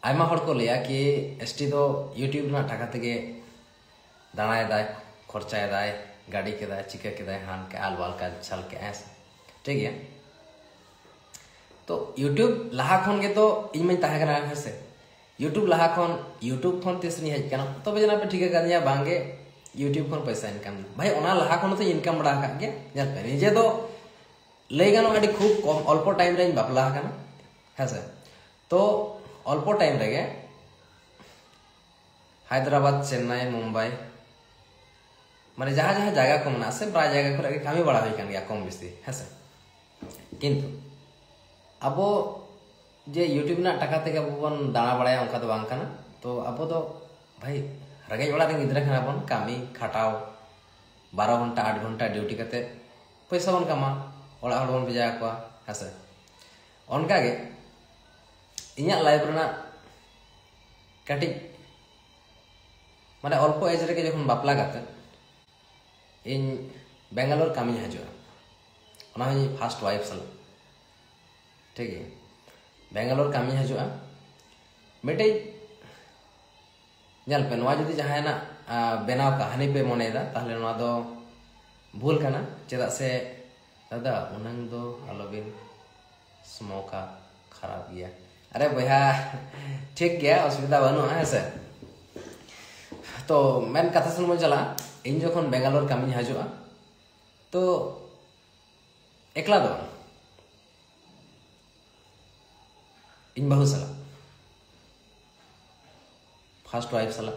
आयमा हड़ को लिया कि एसटी दो यूट्यूब ना टाका तेगे दानाय दाय खर्चाय दाय गाड़ी के दाय चिका के दाय हान के आलवाल का छल के ऐसे ठीक है। तो यूट्यूब लहा खन के तो इन में ताहे कना है से यूट्यूब लहा खन यूट्यूब खन तीसरी है कना तो बजना पे ठीक है कर दिया बांगे यूट्यूब खन पैसा इनकम भाई ओना लहा खन तो इनकम बड़ा का के जल पे निजे दो ले गानो अडी खूब कम अल्प टाइम रे बापला कना है से तो अल्प टाइम रे हैदराबाद चेन्नई मुंबई माने जहाँ जहाँ जगह को मना से प्राय जगह को कमी बड़ा हुई कान गया कम बेसी है से किंतु अबो जे यूट्यूब ना टाका तेगे बन दाना बड़ाया उनका तो बांग काना तो अबो तो भाई रगे जोड़ा रे गिद्रा खाना बन कामी खाटाओ 12 घंटा 8 घंटा ड्यूटी करते पैसा बन कमा ओड़ा हड़ बन भेजा को है से उनका गे इन्या लाइफ रना कटी माने अल्प एज रे जखन बापला गाते इन बेंगालोर कामी हजुआ फास्ट वाइफ सल ठीक है बेंगालोर कामी हजुआ मिटे जल पे नवा जदी जहां ना बेनाव कहानी पे मनेदा ताहले नवा दो भूल करना चेदा से दादा उनंग दो आलोबिन स्मोका खराब गया अरे भैया ठीक गया असुविधा बनो है से तो मैं कथा सुन चला इन जखन बेंगालोर कामी हजुआ तो एकला दो इन बहु सला फर्स्ट वाइफ सला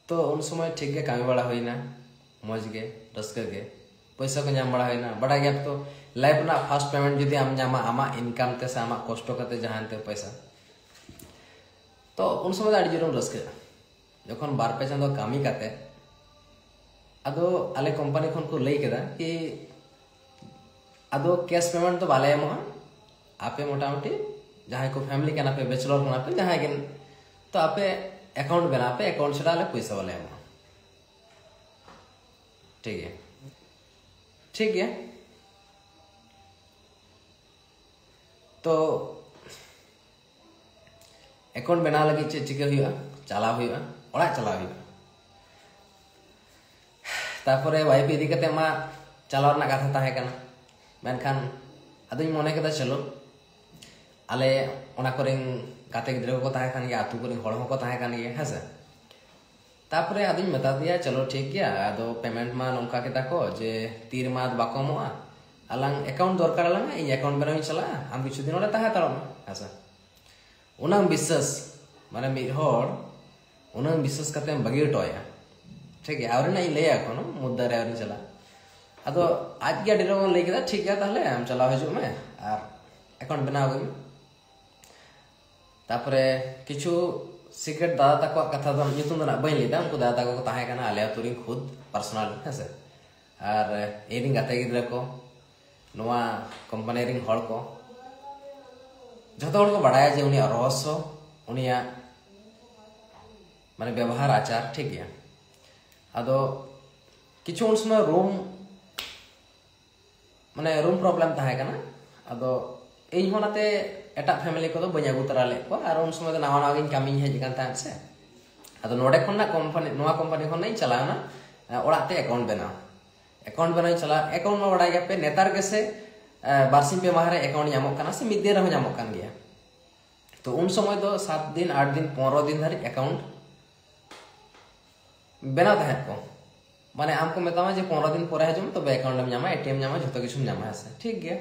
तो उन समय ठीक गे कामी बड़ा होइना मौज गे रस्क गे पैसा को नाम बड़ा होइना बड़ा गया तो लाइफ ना फर्स्ट पेमेंट जदी आम नामा आमा इनकम ते से आमा कष्ट करते जहां ते पैसा तो उन समय आड़ी जुरम रस्क जखन बार पे चांदो कामी काते अदो आले कंपनी खन को लई केदा कि अदो कैश पेमेंट तो बाले एमो आपे मोटामुटी जहां को फैमिली के ना पे बैचलर के ना पे जहां के तो आपे अकाउंट बना पे अकाउंट छड़ा ले पैसा वाले एमो ठीक है तो अकाउंट बना लगी चे चिके हुआ चला हुआ ओड़ा चला हुआ तारपरे वाइफ इदी कते मा चलाव ना कथा ताहे कना मेनखान अदुኝ मने केदा चलो आले ओना करें गाते गिद्रा को ताहे कान गया आतु करें हड़ को ताहे कान गया है से तारपरे अदुኝ मता दिया चलो ठीक गया आदो पेमेंट मा नोंका केदा को जे तीर माद बाकोमोआ अलांग अकाउंट दरकार लांग इन अकाउंट बनाई चला आम किछु दिन ओला ताहे तारो है से उनांग विश्वास माने मिहर उनांग विश्वास करते बगी टोया ठीक है और ना ले आको मुद्दा रे और चला अदो आज के डेरो ले केदा ठीक है ताहले हम चला हजू में और अकाउंट बनाओ गई तापरे किछु सीक्रेट दादा तक कथा दो नितुम ना बई लेदा उनको दादा को ताहे कना आले तुरी खुद पर्सनल है से और एरिंग गाते गिद्रा को नोआ कंपनी रिंग हड़ को जतो हड़ को बड़ाया जे उनी रहस्य उनिया माने व्यवहार आचार ठीक है अदो किछु उन समय रूम माने रूम प्रॉब्लम ताहे कना अदो इन होनाते एटा फैमिली को तो बई आगु तरा ले को और उन समय नावा नावा गिन कामी हे जिकान तान से अदो नोडे खन ना कंपनी नोआ कंपनी खन नहीं चला ना ओड़ाते अकाउंट बनाई चला अकाउंट में बड़ा गया पे नेतार के से बारसिम पे माहरे अकाउंट नामक कना से मिदे रह नामक कान गया तो उन समय तो 7 दिन 8 दिन 15 दिन धरि अकाउंट बना ताहे को माने आमको मेतामा जे 15 दिन पर हजम तो अकाउंट में नामा एटीएम नामा जतो किछु नामा है ठीक गया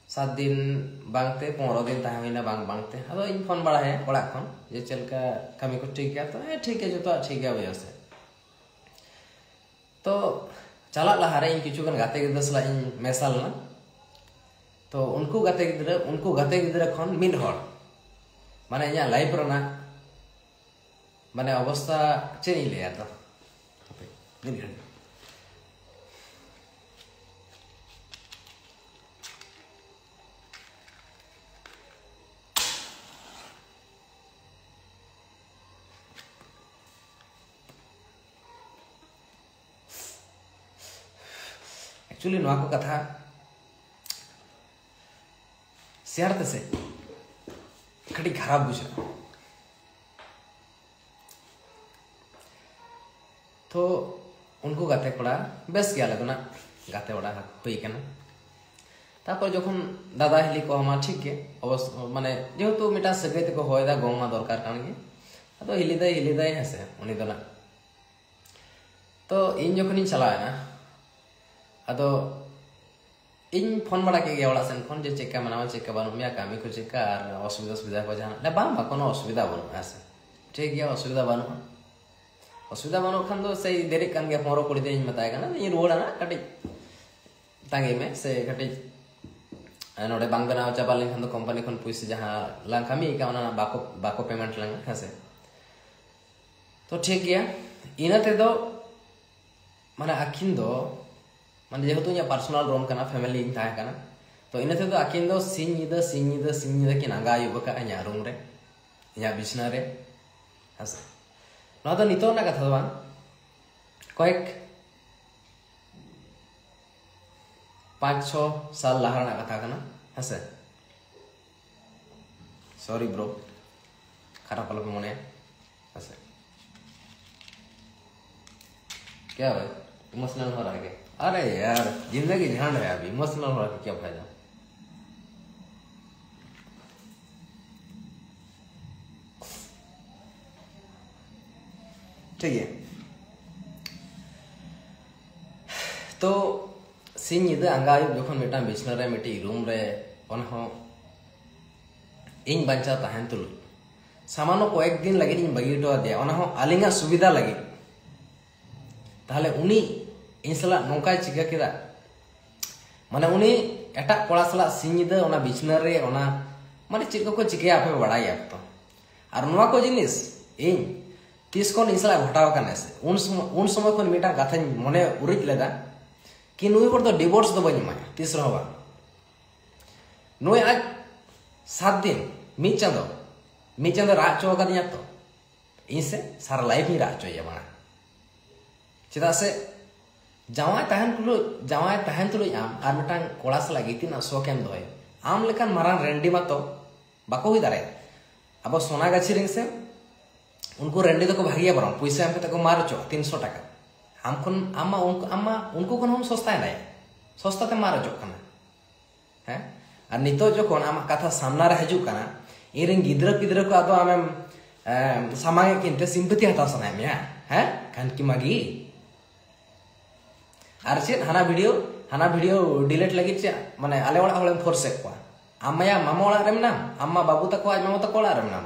7 दिन बांगते 15 दिन ताहे होइना बांगते अदो इन फोन बड़ा है ओड़ा खन जे चलका कमी को ठीक गया तो ठीक है जतो ठीक गया वजह से तो चला लहारे इन किछु गन गाते गिद्रा सला इन मेसाल ना तो उनको गाते गिद्रा खन मिन हड़ माने इया लाइफ रना माने अवस्था चेनी ले आता एक्चुअली नवा को कथा शेयर तसे कटी खराब बुझा तो उनको गाते कोड़ा बेस गया लगना गाते बड़ा हुई कना तापर जखन दादा हिली को हमा ठीक के अवश्य माने जेहेतु मिटा सगे तक होयदा गोमा दरकार कान गे अदो हिली दाई हेसे उनी दो ना तो इन जखन चलाना अदो इन फोन बड़ा के गया सेन फोन जे चेक मना चेक बानु मिया कामी को चेक और असुविधा को जहां ले बा कोनो असुविधा बनु ऐसे ठीक गया असुविधा बानु खान दो सही देरी कान गया फोरो कोड़ी दे बताएगा ना ये रोड़ा ना कटी तांगे में से कटी नोडे बांग बनाव चाबा लेखन दो कंपनी खन पैसा जहां लांग कामी का ना बाको पेमेंट लांग हसे तो ठीक गया इनाते दो माने अखिन दो माने जेहेतु या पर्सनल रूम कना फैमिली इन ताहे कना तो इनाते दो अखिन दो सिंह की नांगा युबका या रूम रे या बिछना रे हसे ना तो नितो ना कथा बान कয়েক 5-6 साल लाहा ना कथा कना हसे सॉरी ब्रो खराब पलो पे मने हसे क्या भाई इमोशनल हो रहा है क्या अरे यार जिंदगी ध्यान है अभी इमोशनल हो रहा है क्या फायदा ठीक है तो सिंह निदा अंगायु जखन मिटा बिछना रे मिटी रूम रे ओन हो इन बंचा तहन तुल सामानो कয়েক दिन लगे इन बगी टो दे ओन हो आलिंगा सुविधा लगे ताहले उनी इन सला नोका चिका केदा माने उनी एटा कोड़ा सला सिंह निदा ओना बिछना रे ओना माने चिका को चिके आपे बड़ाई आप तो और नोवा को जिनिस इन तीस को इसला घटाव काने से उन समय को मिटा कथा मने उरिज लेदा कि नुई पर तो डिवोर्स दो बनी माया तीस रहवा नुई आज 7 दिन मी चंदो राज चो का दिया तो इनसे सारा लाइफ ही राज चो ये बना चेदा से जावाय तहन तुलो आम आर मिटांग कोड़ा सला गितिना सोकेम दोय आम लेकान मारान रेंडी मतो बाको हुई दारे अब सोना गाछी रिंग से उनको रेंडी तो को भागिया बरम पैसा हम को मार चो 300 टाका उनको हम सस्ता है सस्ता ते मार चो कना हैं और नितो जखन आम कथा सामना रे हजू कना इरें गिद्र को आदो आमेम सामागे किनते सिंपति हता सनाय मिया हैं कान की मागी आर चेत हाना वीडियो डिलीट लगी चे माने आले ओड़ा होले फोर्स को आमाया मामा ओड़ा रेम नाम अम्मा बाबू तको आज मामा तको ओड़ा रेम नाम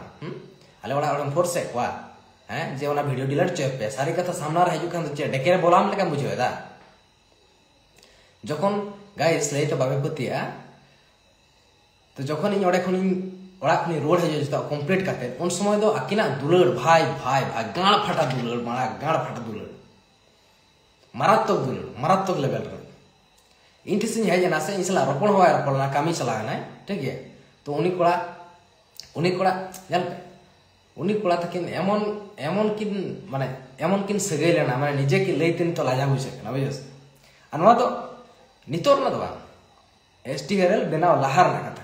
आले ओड़ा होले फोर्स को हैं जे ओना वीडियो डिलीट चे पे सारी कथा सामना रे हजू कान चे डेकेरे बोलाम लेका बुझेदा जखन गाइस ले तो बाबे पतिया तो जखन इन ओड़े खन ओड़ा खनि रोड हजू जता कंप्लीट करते उन समय दो अकिना दुलड़ भाई गाड़ फाटा दुलड़ मारात्मक लेवल रे इन ठिसिन हेज ना से इसला रोपण होया रोपणना कामी चला ना ठीक है तो उनी कोड़ा जल उनी कोड़ा तकिन एमन किन सगै लेना माने निजे की लैतिन तो लाजा बुझे ना बुझस अनवा तो नितोर ना दवा एसटीआरएल बेनाव लाहार ना कथा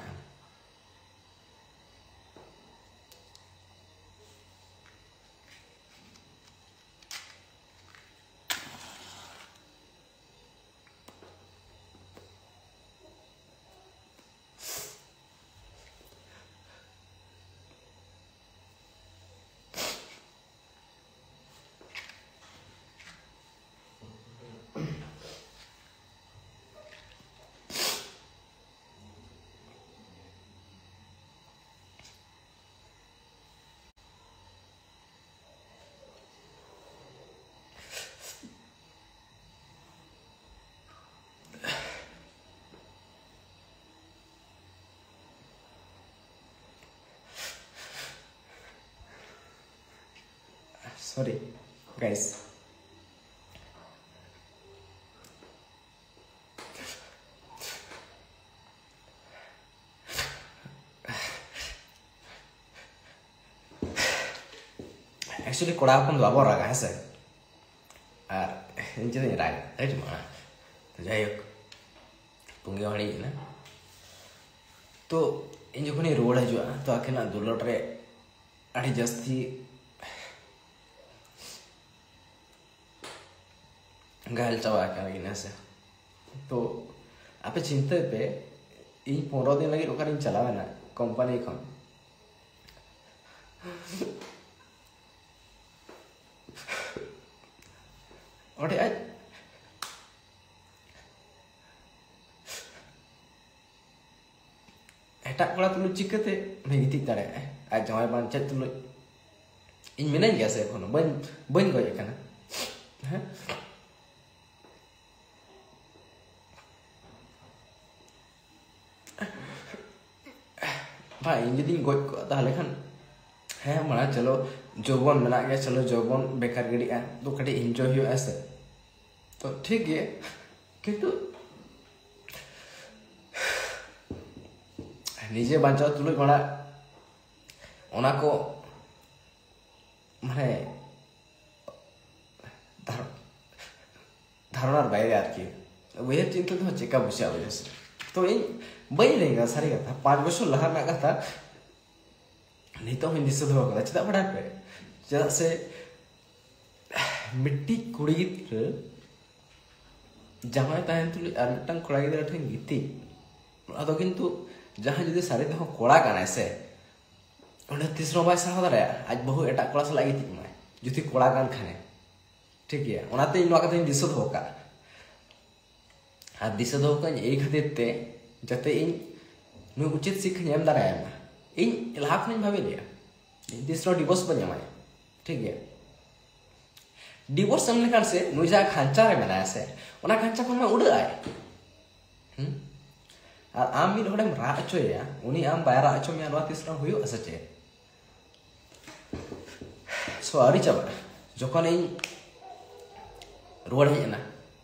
Sorry, guys. Actually, कोड़ा अपन दबाव रहा है सर। इंजन ये राग है चुमा। तो जाइए पुंगे वाली ना। तो इन जो रुआड़ हजूआ तो आखिना दुलट रे अड़ी जास्ती घायल चाबा से तो आपे चिंता पे इन 15 दिन लगे ओकर चलावेना कंपनी खन ओटे आज एटा कोड़ा तुलु चिकते गिति दाड़े आज जमाय बान चेत तुलु इन मिनाई गया से एखोनो बन गय कना हैं भाई इन जदी गज को ताहले खान है माना चलो जौबन मेना गया चलो जौबन बेकार गिड़ी तो कटी एंजॉय हो ऐसे तो ठीक है किंतु निजे बांचाव तुलुज माना ओना को माने धारणार बाहर आरकी वही चिंता तो चेका बुझा वजह से तो इन बई लेगा सारी कथा 5 बछर लहा ना कथा नितो में दिस दो कदा चदा बड़ा पे चदा से मिट्टी कुड़ी गिद्र जमाय ताहन तुलुज आर मिटन कोड़ा गिद्र ठेन गिति अदो किंतु जहां जुदी सारे तो कोड़ा काना से ओंडे तीसरो बाय साह दारे आज बहु एटा कोड़ा सला गिति माय जुदी कोड़ा कान खाने ठीक है ओनाते इन नोका दिन दिस दो का आ दिस दो का ए खातिर ते जते इन नु उचित शिक्षा नेम दारे इन लाख नहीं भावे लिया दिसरो डिवोर्स बन जाए ठीक है डिवोर्स हम लेकर से नुजा खांचा रे बनाया से ओना खांचा को मैं उड़ आए और आम मिल होड़ेम रा अचोया उनी आम बाय रा अचो में नवा तीसरा हुयो असचे सो आरी चाबा जखन इन रुआड़ हेना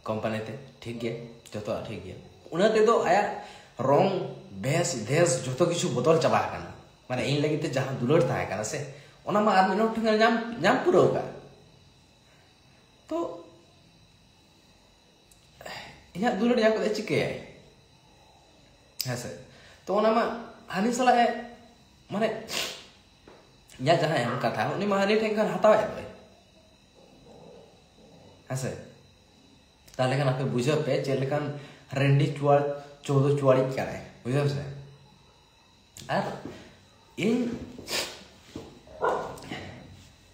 कंपनी ते ठीक है जतो ठीक है उनाते दो आया रंग बेस देश जतो किछु बदल चाबा काना माने इन लगी ते जहां दुलड़ था काना से ओना मा आदमी नो ठंगल जाम पुरो का तो इया दुलड़ या को चिके ऐसे तो ओना मा हानि सला है माने या जहां हम कथा उनी मा हानि ठेंगन हटावे दो ऐसे ताले खान आपे बुझे पे चेलकान रेंडी चुआड़ 14 चुआड़ी करे बुझे से और इन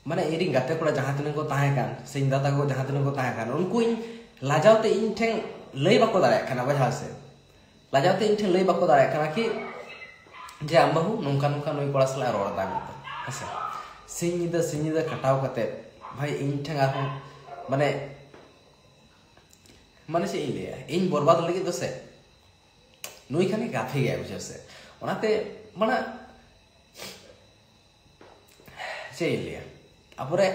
माने इरी गाते कोड़ा जहां तने को ताहे कान सिंह दादा को जहां तने को ताहे कान उनको इन लाजावते इन ठेंग लई बाको दारे खाना वजह से लाजावते इन ठेंग लई बाको दारे खाना कि जे आम बाहू नोंका नोंका नई कोड़ा सला रोड़ दा ऐसे सिंह दा कटाव कते भाई इन ठेंग आरो माने माने से इलिया इन बर्बाद लगी तो से नुई खाने गाथे गया बुझे से ओनाते माना से इलिया अपरे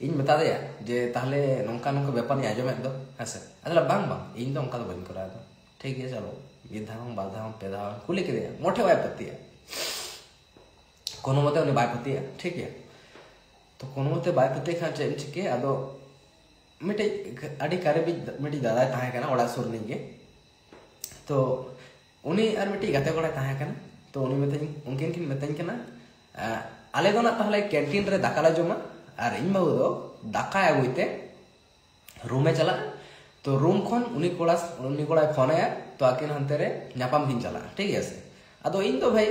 इन बता दे जे ताहले नोंका नोंका व्यापार नि आजो में दो ऐसे अदला बांग बांग इन तो उनका तो बन करा दो ठीक है चलो विधाम बाधाम पेदाम कुली के दे मोटे वाय पत्ती है कोनो मते उनी बाय पत्ती है ठीक है तो कोनो मते बाय पत्ती खा चेन चिके आदो मिटे अड़ी कारे भी मिटी दादा ताहे कना ओड़ा सुर नहीं तो उनी और मिटी गाते कोड़ा ताहे कना तो उनी मते उनकिन किन मतेन कना आले दो ना ताहले कैंटीन रे दाका ला जमा और इन बाबू दो दाका आगुइते रूम में चला तो रूम खन उनी कोड़ा फोन आया तो आकिन हंते रे नापाम दिन चला ठीक है से अदो इन तो भाई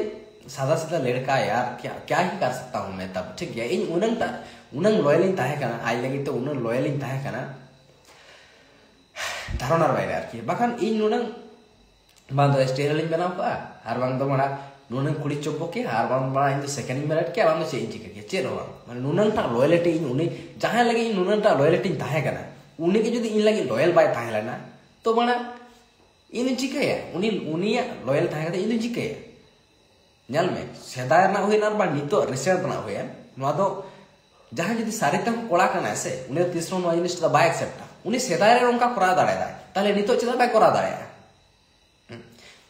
सादा सीधा लड़का यार क्या ही कर सकता हूं मैं तब ठीक है इन उनंग लॉयलिंग ताहे कना आज लगी तो उनंग लॉयलिंग ताहे कना धारणार बायरे आरकी बाखान इन उनंग बांदो स्टेरलिंग बनाव का आर बांग दो माना नुनंग कुड़ी चोबो के आर बांग माना इन सेकंड मिनट के बांग चेंज चिके के चेरो माने नुनंग ता लॉयलिटी इन उनी जहां लगी इन नुनंग ता लॉयलिटी ताहे कना उनी के जदी इन लगी लॉयल बाय ताहे लेना तो माना इन चिके उनी उनी लॉयल ताहे कते इन चिके नल में सेदाय ना होइना बा नितो रिसेंट ना होया नो दो जहां जदी सारे तम कोड़ा कना से उनी तीसरो नो जिनिस दा बाय एक्सेप्ट उनी सेदाय रे उनका करा दाड़े दा ताले नितो चेदा बाय करा दाड़े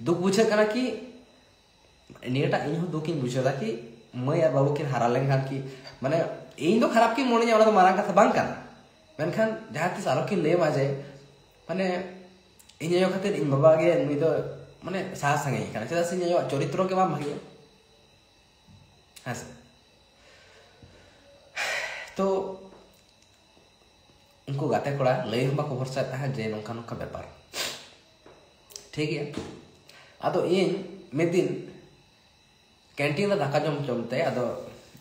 दुख बुझे कना कि नियटा इन हो दुख इन बुझे दा कि मैं यार बाबू किन हारा लेन खान की माने इन दो खराब की मोने वाला तो मारा कथा बांग कना मेनखान जहां तिस आलो किन ले माजे माने इन यो खातिर इन बाबा गे नुई दो माने साहा संगे कना चेदा से यो चरित्र के बा भागिया हाँ से तो उनको गाते कोड़ा लई हम बाको भरसा ताहा जे नोंका नोंका व्यापार ठीक है आदो इन में दिन कैंटीन रे दाका जम जमते आदो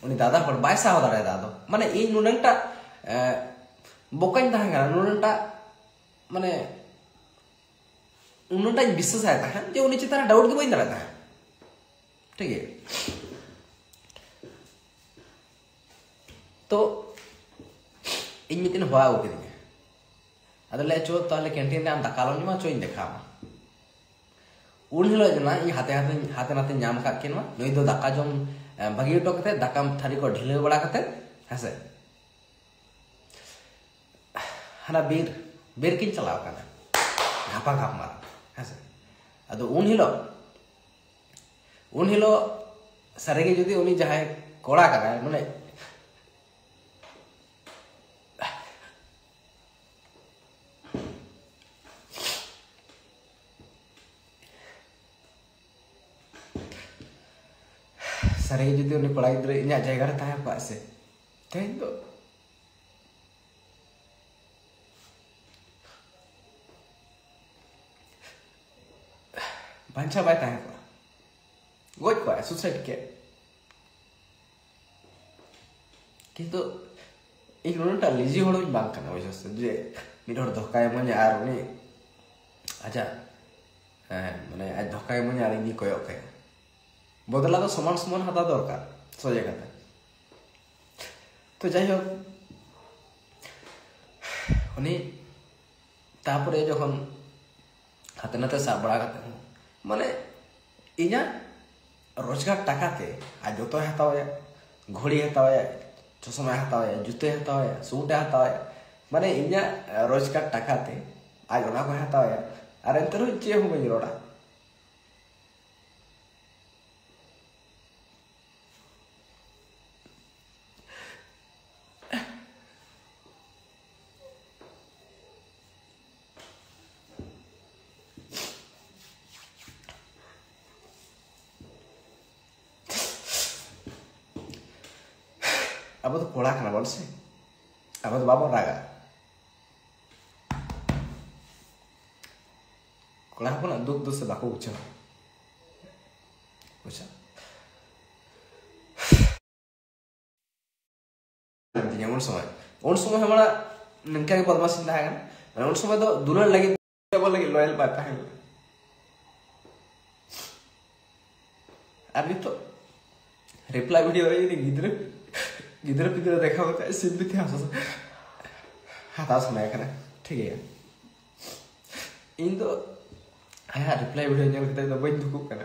उनी दादा हर बाय साव दारे दादो माने इन नुनंटा बोकाइन ताहा नुनंटा माने उन्नटा विश्वास आया था जो उन्हें चितारा डाउट के बइन दाड़ा था ठीक है तो इन मितिन हुआ हो किदिंगे अदले चो ताले कैंटीन रे आम दाकालो निमा चो इन देखा उन हिलो जना इ हाते नाते नाम का केनवा नई दो दाका जम भागी टो कते दाका थारी को ढिले बड़ा कते हसे हना बीर किन चलाव काना घापा घाप मार हसे अदो उन हिलो सारेगे जुदी उनी जहां कोड़ा करा माने सारेगे जुदी उनी कोड़ा गिद्रे इन्या जायगा रे ताहे पा से तेन तो बांचा बाय ताहे को गोज को सुसाइड के किंतु इन उनटा लिजी होड़ो बांग कना वजह जे मिड होड़ धोकाय मने आर उनी आजा माने आज धोकाय मने आर इनी कोयो के बदला तो समान समान हाता दरकार सोजे कथा तो जाई हो उनी तापरे जखन हाते नाते साब बड़ा करते माने इना रोजगार टाकाते आज जो हताया घड़ी हताया चश्मा हताया जूते हताया सूट हताया माने इना रोजगार टाकाते आज ओना को हताया और एंतरो चे हो बई रोड़ा अब तो कोड़ा खाना बोल से अब तो बाबा रागा कोड़ा को ना दुख दुख से बाको उछा उछा दिया उन समय हमारा निनका के बदमाश चिंता है ना उन समय तो दुल्हन लगी बोल लगी लॉयल पाता है अभी तो रिप्लाई वीडियो है गिदर पिदर देखा होता है सिंपली थे हताश होना है ठीक है इन तो हाँ रिप्लाई वीडियो नेल करते तो बन दुखु करना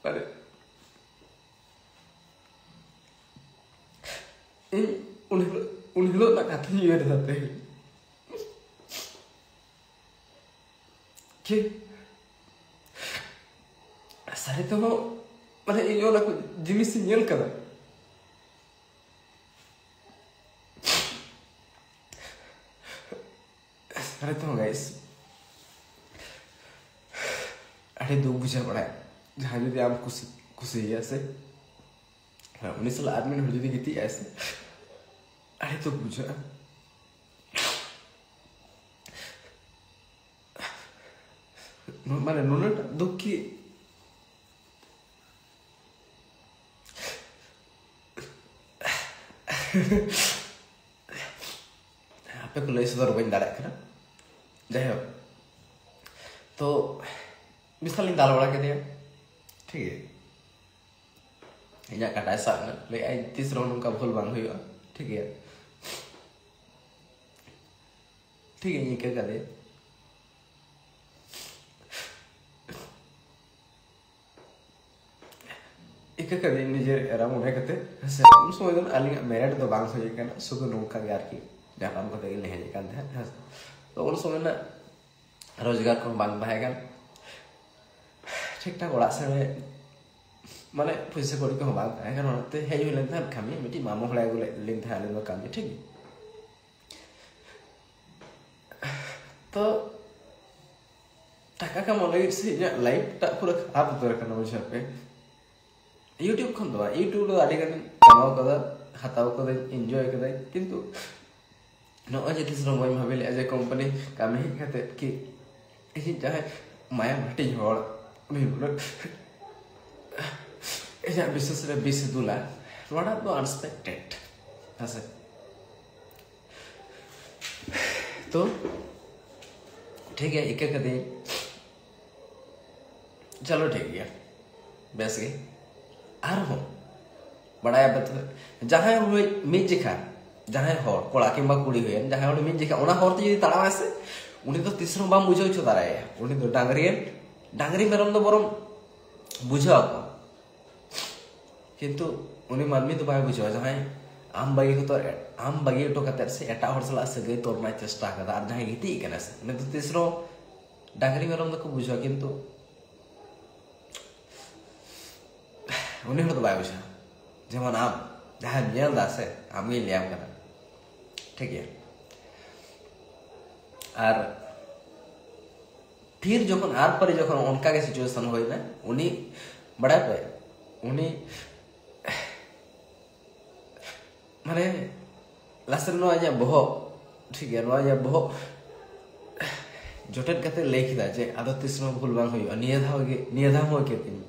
पर इन उन लोग ना कथा नहीं कर सकते कि सारे तो माने इन लोग ना जिनिस नेल करा अरे तो गाइस अरे दो बुझा पड़ा जहाँ जो आम खुशी ऐसे उन्नीस साल आदमी ने जुदी गीती ऐसे अरे तो बुझा माने नोनट दुख की आपे को लैस दर बन दाड़ा कना जाए हो तो मिसाल इन दाल बड़ा के दिया ठीक है इन्हें कटाई साग ना ले आई तीस राउंड उनका भूल बांग हुआ ठीक है ये क्या कर दे एक कर दे निजे राम उन्हें कहते उन समय तो अलिंग मेरिट तो बांग हो जाएगा ना सुगु नौका यार की जापान को तो नहीं है कहते हैं तो उन समय ना रोजगार को बांग बहाएगा ठीक ठाक ओड़ा से माने पैसे कौड़ी को बांग बहाएगा ना तो है जो लेंथा कमी मिट्टी मामू हड़ाई को लेंथा आले में कमी ठीक तो टाका का मोले से लाइफ टा पूरा खराब तो रखना मुझे पे यूट्यूब खन दो यूट्यूब रो आडी गन कमाओ कदा हताओ कदा एंजॉय कदा किंतु नॉय जे तिसरो मैं भाबिले एज ए कंपनी कामे खाते कि इसी चाहे माया भाटी हड़ उनी एजा विशेष रे 20 दुला नोडा तो अनएक्सपेक्टेड हसे तो ठीक है एक कदे चलो ठीक है बेस गई आर हो बड़ा बत जहां हुई मिज जिखा जहां हर कोड़ा किंबा कुड़ी हुई जहां हर मिज जिखा ओना हर तो जदी ताड़ा से उनी तो तीसरो बाम बुझाव छ दाराया उनी तो डांगरी मेरम तो बरम बुझाव को किंतु उनी मानमी तो बाय बुझाव जहां आम बागी को तो आम बागी तो कते से एटा हर सला सगई तोरना चेष्टा कदा आर जहां गिती कना से उनी तो तीसरो डांगरी मेरम तो को बुझाव किंतु उनी तो बाय बुझाव जेमन आम जहां नेल दासे आमी लियाम कना ठीक है और फिर जखन आर पर जखन उनका के सिचुएशन होई ना उनी बड़ा पे उनी माने लास्ट नो आजा बहो ठीक है नो आजा बहो जोटेट कते लेखिदा जे आदो तिसनो भूल बांग होई निया धाम हो के तीन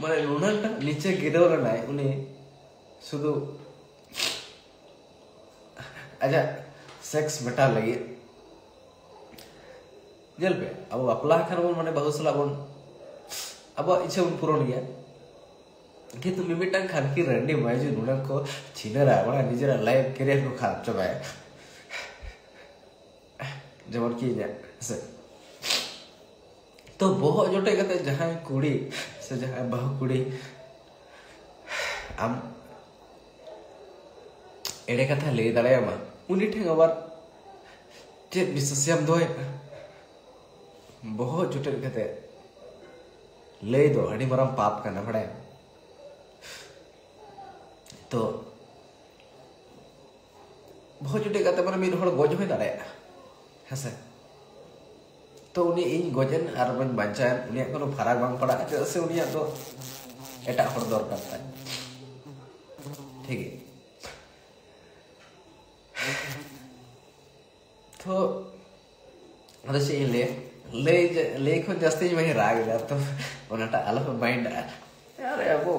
माने नुनाटा नीचे गिरव रनाय उनी शुद्ध आजा सेक्स बेटा लगी जल पे अब बापला खान बन माने बहुत सला बन अब इच्छा बन पूरण गया किंतु मिमिटांग खान की रंडी मायजु नुना को छिनरा बड़ा निजरा लाइफ कैरियर को खराब चबाय जेमन की जा से तो बहुत जोटे कते जहां कुड़ी से जहां बहु कुड़ी आम एड़े कथा ले दाड़े मा उनी ठेंग आबार चेत विश्वासयाम दोय बहुत जोटे कते ले दो अड़ी मरम पाप करना पड़े तो बहुत जोटे कते माने मिद हड़ गज होय दाड़े हसे तो उनी इन गजन आर बन बांचान उनी कोनो फराक बांग पड़ा से उनी तो एटा हड़ दरकार ताय ठीक है तो अद से ले को जास्ती में राग दा तो ओनाटा आलो माइंड अरे अबो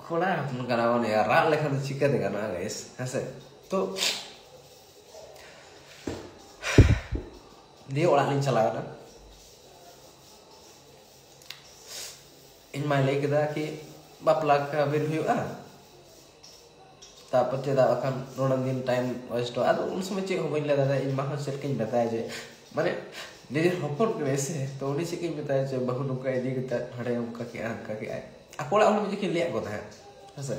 खोड़ा अपन करावन यार रा लेखा तो चिका देगा ना गाइस हसे तो दिए ओड़ा लिन चला ना इन माय ले केदा कि बापला का बिर हुआ तापर चेदा अखन नोडन दिन टाइम वेस्ट आ उन समय चे हो बइन दादा इन माह सेट के बताया जे माने निजे हपन के से तो उनी से के बताया जे बहु नुका इदी के हड़े उनका के अकोड़ा हम जे के लिया कोता है हसे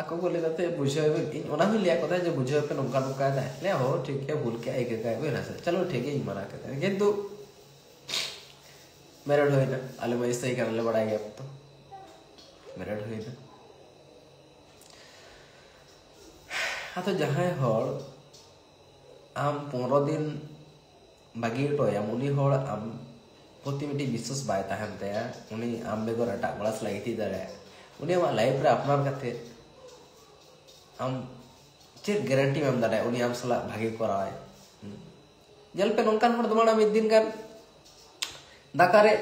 ako ko leda te बुझे इन ओना भी लिया कोता जे बुझे पे नुका नुका दा ले हो ठीक है भूल के आई के का वे ना चलो ठीक है ही मना के किंतु मेरा होई ना आले मैं सही करले बड़ा गया तो मेरा होई ना हाँ तो जहाँ हर आम 15 दिन बागी टोयाम उनी हर आम प्रति मिटी विश्वास बाय ताहन तया उनी आम बेगर अटा बड़ा सलाइती दाड़े उनी आम लाइफ रे अपनार कते आम चेक गारंटी में दाड़े उनी आम सला भागी कराय जल पे नोनकान हर दमाना मिद दिन गान दाकारे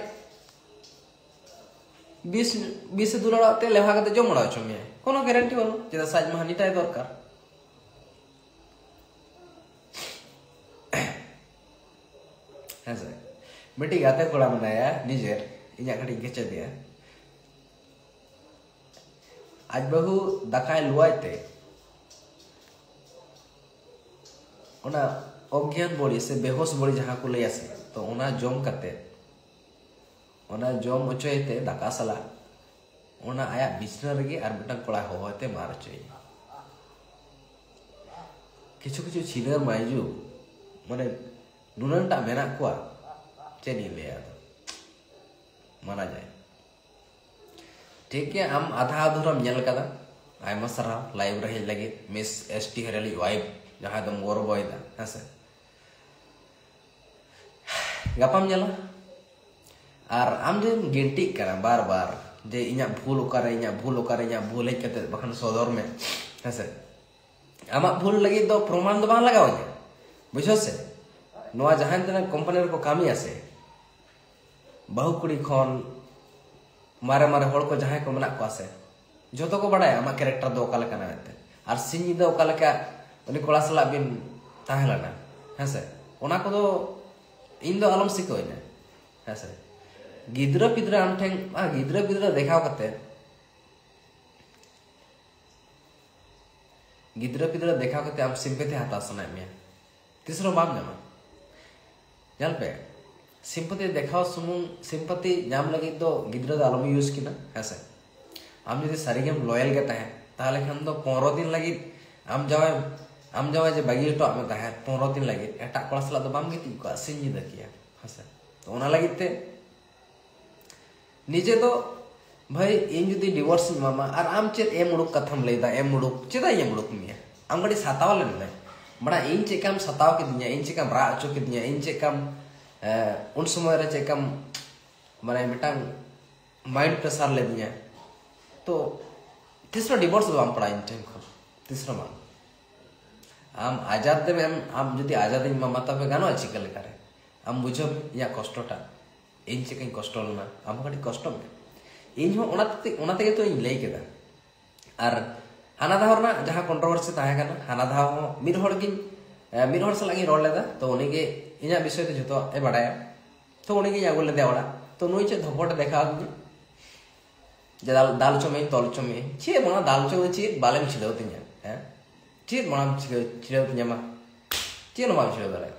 20 दुलाते लेवा कते जम मड़ा छमे कोनो गारंटी बनो जेदा साज महानीटाय दरकार ऐसे मिट्टी गाते कोड़ा बनाया निजेर इन्या कटी गेचे दिया आज बहु दकाय लुआइते ओना अज्ञान बड़ी से बेहोश बड़ी जहां को ले आसे तो ओना जम करते ओना जम ओचोयते दाका सला ओना आया बिछना रगे आर मिटन कोड़ा होते मार चोय किछु किछु छिनर माइजू माने नुनटा मेना को चेनी ले माना जाए ठीक है हम आधा अधूरा नेल कदा आयमा सारा लाइव रहे लगे मिस एसटी हरेली वाइफ जहां दम गोर बॉयदा हसे गपाम नेला और आम जो गिनती करा बार बार जे इना भूल ओकारे भूल हेज कते बखान सदर में हेसे आमा भूल लगी दो प्रमाण दो बांग लगाओ बुझो से नोआ जहां तना कंपनी को कामी आसे बहु कुड़ी खन मारे मारे हड़ को जहां को मना को आसे जो को बड़ा आमा कैरेक्टर दो ओका लेका नाते और सिंह दो ओका लेका उनी कोड़ा सला बिन ताहेलाना हेसे ओना को दो इन दो आलम सिकोइना हेसे गिद्रा पिद्रा आम ठेंग गिद्रा पिद्रा देखाव कते गिद्रा पिद्रा देखाव कते आम सिंपैथी हाता सनाय मे तीसरो बाम नामा जल पे सिंपैथी देखाव सुमुंग सिंपैथी नाम लगी दो गिद्रा दो आलम यूज किना हेसे आम जदि सारिगेम लॉयल के ताहे ताहले खान दो 15 दिन लगी आम जावे जे बागी हटो में ताहे 15 दिन लगी एटा कोड़ा सला दो बाम गिति को सिंजी दकिया हेसे तो ओना लगी ते निजे तो भाई इन जुदी डिवोर्स मामा और आम चेत एम उड़ुक कथम लेदा एम उड़ुक चेदा एम उड़ुक मिया आम गड़ी सताव लेने बड़ा इन चेकम सताव के दिया इन चेकम रा अचो के दिया इन चेकम उन समय रे चेकम माने मिटांग माइंड प्रेशर ले दिया तो तीसरा डिवोर्स दो आम पड़ा इन टाइम को तीसरा मान आम आजाद दे आम जुदी आजाद इन मामा तबे गानो अछि कले करे आम बुझो या कष्टटा इन चेकन कष्ट लेना आम कटी कष्ट में इन हो ओनाते तो इन लई केदा और हाना धाव ना जहां कंट्रोवर्सी ताहे कना हाना धाव मिर हड़ सला गी रोड लेदा तो उनी के इना विषय ते जतो ए बडाया तो उनी के यागो ले देवड़ा तो नुई चे धपट देखा दी जे दाल चमे तल चमे चे बना दाल चमे चे बालेम छिलो तिnya हैं चे बना छिलो तिnya मा चे न बाम छिलो दाले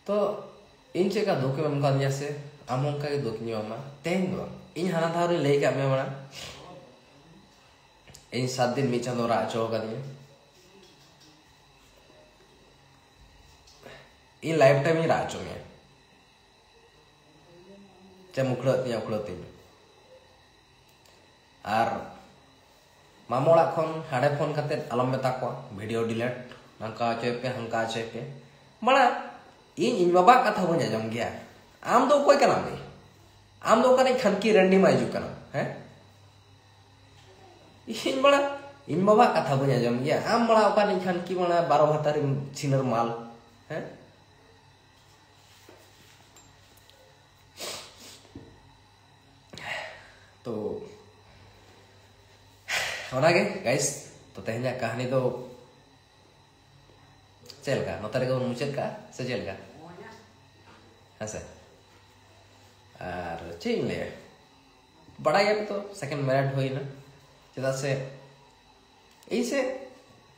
तो इन चेका धोखे में का दिया से आमों का धोखनी मामा तेन दो इन हाना धारे लेके आमे मना इन 7 दिन में चांदो रा चो का दिया इन लाइफ टाइम ही रा चो में चे मुखड़ती और मामोड़ा खन हाड़े फोन करते आलम में ताको वीडियो डिलीट हंका चोय पे बड़ा इन बाबा कथा बन जम गया आम दो कोई कना बे आम दो कने खनकी रंडी मा हिजु कना हैं इन बड़ा इन बाबा कथा बन जम गया आम बड़ा ओका नि खनकी बड़ा 12 हतार छिनर माल हैं तो ओनागे गाइस तो तेहना कहानी दो चलगा नतरे को मुचेद का से चलगा हसे और चिंगले बड़ा गया तो सेकंड मैरिड होई ना चदा से ऐसे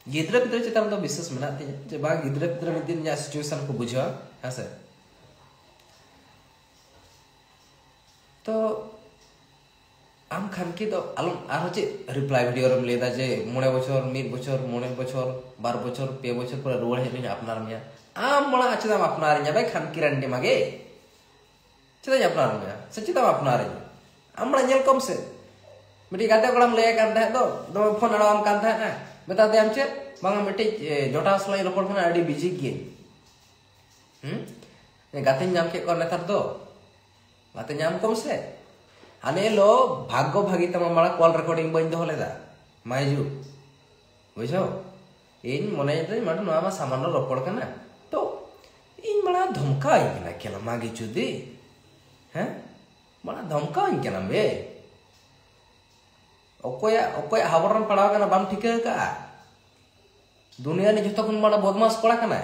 गिद्रा पिद्रा चिताम तो विश्वास मेना ती जे बा गिद्रा पिद्रा में दिन या सिचुएशन को बुझा हसे तो आम खानकी तो आलम आरो चे रिप्लाई वीडियो रम लेदा जे 9 बछर 1 बछर 9 बछर 12 बछर 2 बछर पर रोड हेलिन अपनार मिया आम मणा अचदाम अपनार nya भाई खानकी रंडी मागे चदा अपनार मिया सचिदा अपनार आम मणा नेल कम से मिटी गाते कोड़म ले कान था दो फोन अड़ाम कान था ना बता दे हम चे बांगा मिटी जोटा सलाई रोपड़ खना अडी बिजी गे गाते नाम के को नेतार दो गाते नाम कम से आने लो भाग्य भागी तमा माला कॉल रिकॉर्डिंग बन दो लेदा मायजू बुझो इन मने दे मड नवा सामान्य रोपड़ कना तो इन बड़ा धमका इना केला मागी चुदी हैं बड़ा धमका इन केना बे ओकोया हावरन पड़ाव कना बाम ठिका का दुनिया ने जतो खन बड़ा बदमाश कोड़ा कना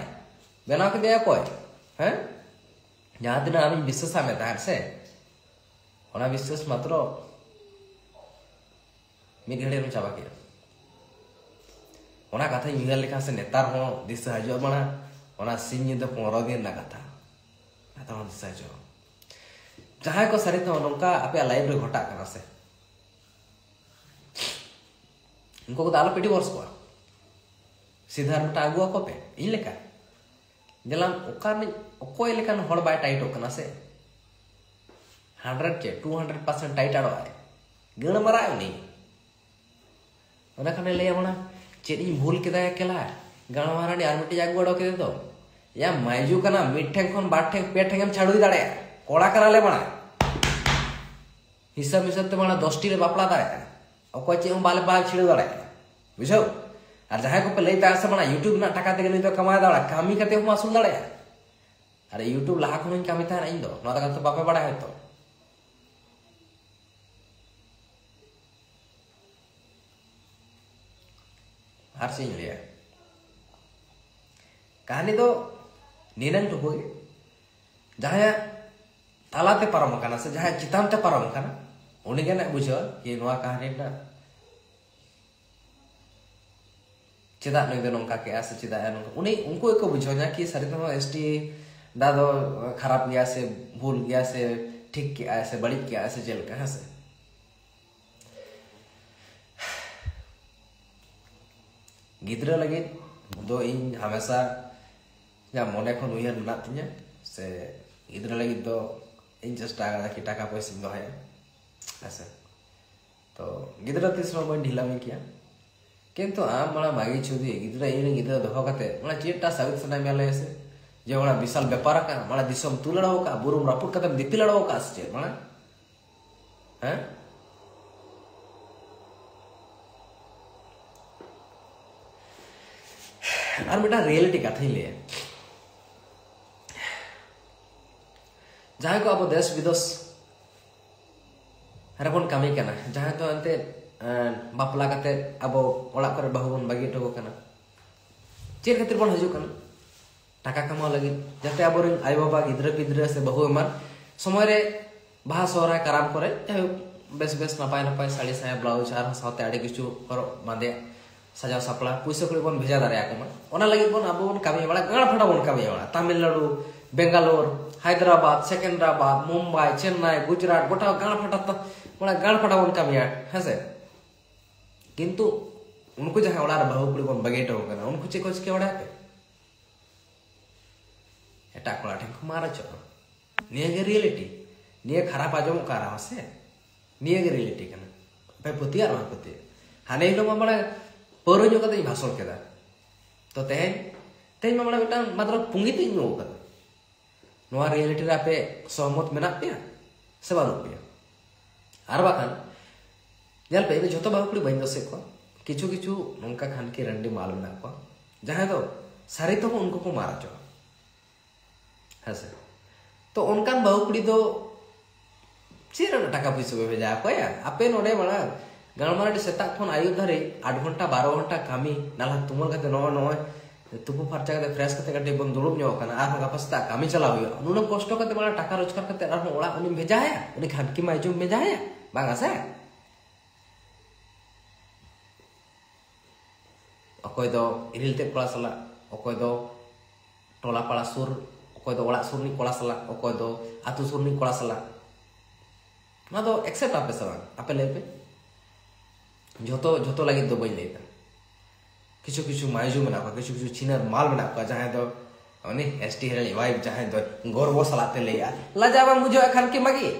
बेना के दे कोय हैं जहां दिन आमी विश्वास में तार से ओना विश्वास मात्र मिड घड़ी में चाबा के ओना कथा इनगा लेखा से नेतार हो दिस हजो बना ओना सिंह दो 15 दिन ना कथा नेतार हो दिस हजो जहां को सरी तो नोका आपे लाइव रे घटा कना से इनको को दालो पेटी वर्ष को सीधा मटा आगुआ को पे इन लेका जलाम ओकार ओकोय लेका हड़ बाय टाइट होकना से 100 चे 200% टाइट आड़ो आए गण मरा नहीं ओना खाने ले बना चेद भूल केदा केला गण मारानी आर मिटी आगु अड़ो के दो या माइजू कना मिठें खन बाठे पेठें छाड़ू दाड़े कोड़ा कना ले बना हिसाब हिसाब ते बना 10 टी रे बापला दाड़े अको चे बाले बाल छिड़ दाड़े बुझो और जहां को पे लेता से बना यूट्यूब ना टाका ते तो कमा दाड़ा कामी कते हम आसुल दाड़े अरे यूट्यूब लाहा खन कामी था इन दो ना तो बापे बड़ा है तो हर से लिया कहानी तो नीनन टुकु जहां तालाते पारम काना से जहां चिताम ते पारम काना उनी के ना बुझो ये नवा कहानी ना चिदा नई दो नंका के आसे चिदा नंका उनी उनको एको बुझो ना कि सरी तो एसटी दा दो खराब गया से भूल गया से ठीक किया से बड़ी किया से जेल का से गिद्रा लगे दो इन हमेशा या मोने खन उयहर ना तिया से गिद्रा लगे दो इन चेष्टा करा कि टाका पैसा दो है ऐसे तो गिद्रा तीसरा बन ढीला में किया किंतु आम बड़ा मागी छुदी गिद्रा इन गिद्रा दोहो कते मला चेटा साबित सना मेले ऐसे जे बड़ा विशाल व्यापार का मला दिसम तुलड़ाओ का बुरुम रापुट कते दिपि लड़ाओ का से मला हैं और बेटा रियलिटी कथा ले जहां को अब देश विदेश रेबन कमी करना जहां तो अंते बापला कते अब ओड़ा करे बहु बन बागी टो करना चेर खातिर बन हजू करना टाका कमा लगी जाते अब आई बाबा गिद्रा गिद्रा से बहु एमान समय रे बाहा सोहरा कराम करे बेस बेस नपाय नपाय साड़ी साया ब्लाउज और साथे आड़े किछु हरो बांधे सजाव सापड़ा पैसा को बन भेजा दारे आको ओना लगी बन अब बन कमी वाला गाड़ फटा बन कमी वाला तमिलनाडु बेंगालोर हैदराबाद सेकेंद्राबाद मुंबई चेन्नई गुजरात गोटा गाड़ फटा बड़ा गाड़ फटा बन कमी है से किंतु उनको जहां ओड़ा बहु कुड़ी बन बगेट हो कना उनको चेको चके ओड़ा पे एटा कोला ठें को मारा चो निये गे रियलिटी निये खराब आजम का रहा से निये गे रियलिटी कना पे पुतिया रमा पुति हाने हिलो बड़ा पौरो जो कते भाषण केदा तो तेज में बड़ा बेटा मतलब पुंगी तो नो कदा नोआ रियलिटी रा पे सहमत मेना पे से बानु पे आर बाखान जल पे जतो बाकुड़ी बइन दसे को किछु किछु नंका खान के रंडी माल में को जहां तो सारी तो उनको को मारा चो हसे तो उनकान बाकुड़ी दो चेर टाका पैसा भेजा को या आपे नोडे बड़ा गणमाराटी सेता खन आयु धारे 8 घंटा 12 घंटा कामी नाला तुमल कते नो नो तुपु फरचा कते फ्रेश कते कटे बन दुड़ुब नो कना आर गपस्ता कामी चला हुई नुन कष्ट कते बड़ा टाका रोजगार कते आर ओड़ा उनी भेजा है उनी खानकी माइजु भेजा है बांगा से अकोय दो इरिल ते कोला सला अकोय दो टोला पाड़ा सुर अकोय दो ओड़ा सुरनी कोला सला अकोय दो आतु सुरनी कोला सला ना दो एक्सेप्ट आपे सवा आपे लेबे जोतो जोतो लगे दो बई लेता किछु किछु माइजु में ना किछु किछु चिनर माल में ना जहां दो अने एसटी हेली वाइफ जहां दो गर्व सलाते लेया लाजाबा मुझे खान के मगी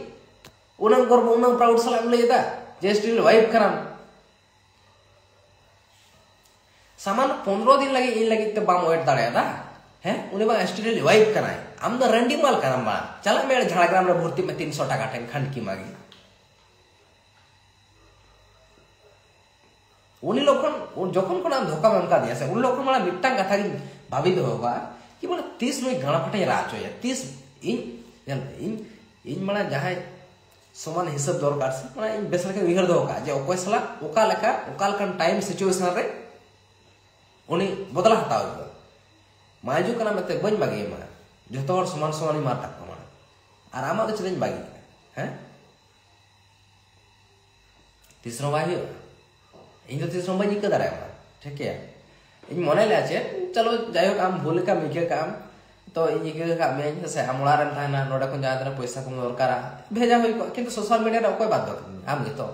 उनम गर्व उनम प्राउड सलाम लेदा जे एसटी वाइफ करम सामान 15 दिन लगे इन लगे तो बाम वेट दाड़े दा है उनी बा एसटी हेली वाइफ कराय आम द रंडी माल करम बा चला मेरे झाड़ग्राम रे भर्ती में 300 टाका ठेन खंड की मागी उनी लोखन जखन को नाम धोखा में दिया से उन लोखन माला मिट्टांग कथा की भाभी दो होगा कि बोला 30 नुई गाना फटे राचो या 30 इन माला जहां समान हिसाब दरकार से माला इन बेसर के विहर दो होगा जे ओकोय सला ओका लेका ओकाल कन टाइम सिचुएशन रे उनी बदला हटाव माइजु कना मते बन बागी मा जतो और समान समान ही मारता को मा और आमा तो चलें बागी हैं तीसरा बाही इन तो तीसरा बाही निकल रहा है ठीक है इन मने ले आछे चलो जायो काम भूल का मिके काम तो इन के का में से हमला रन था ना नोडा को जादरा पैसा को दरकार भेजा होई किंतु सोशल मीडिया रे कोई बात दो आम गे तो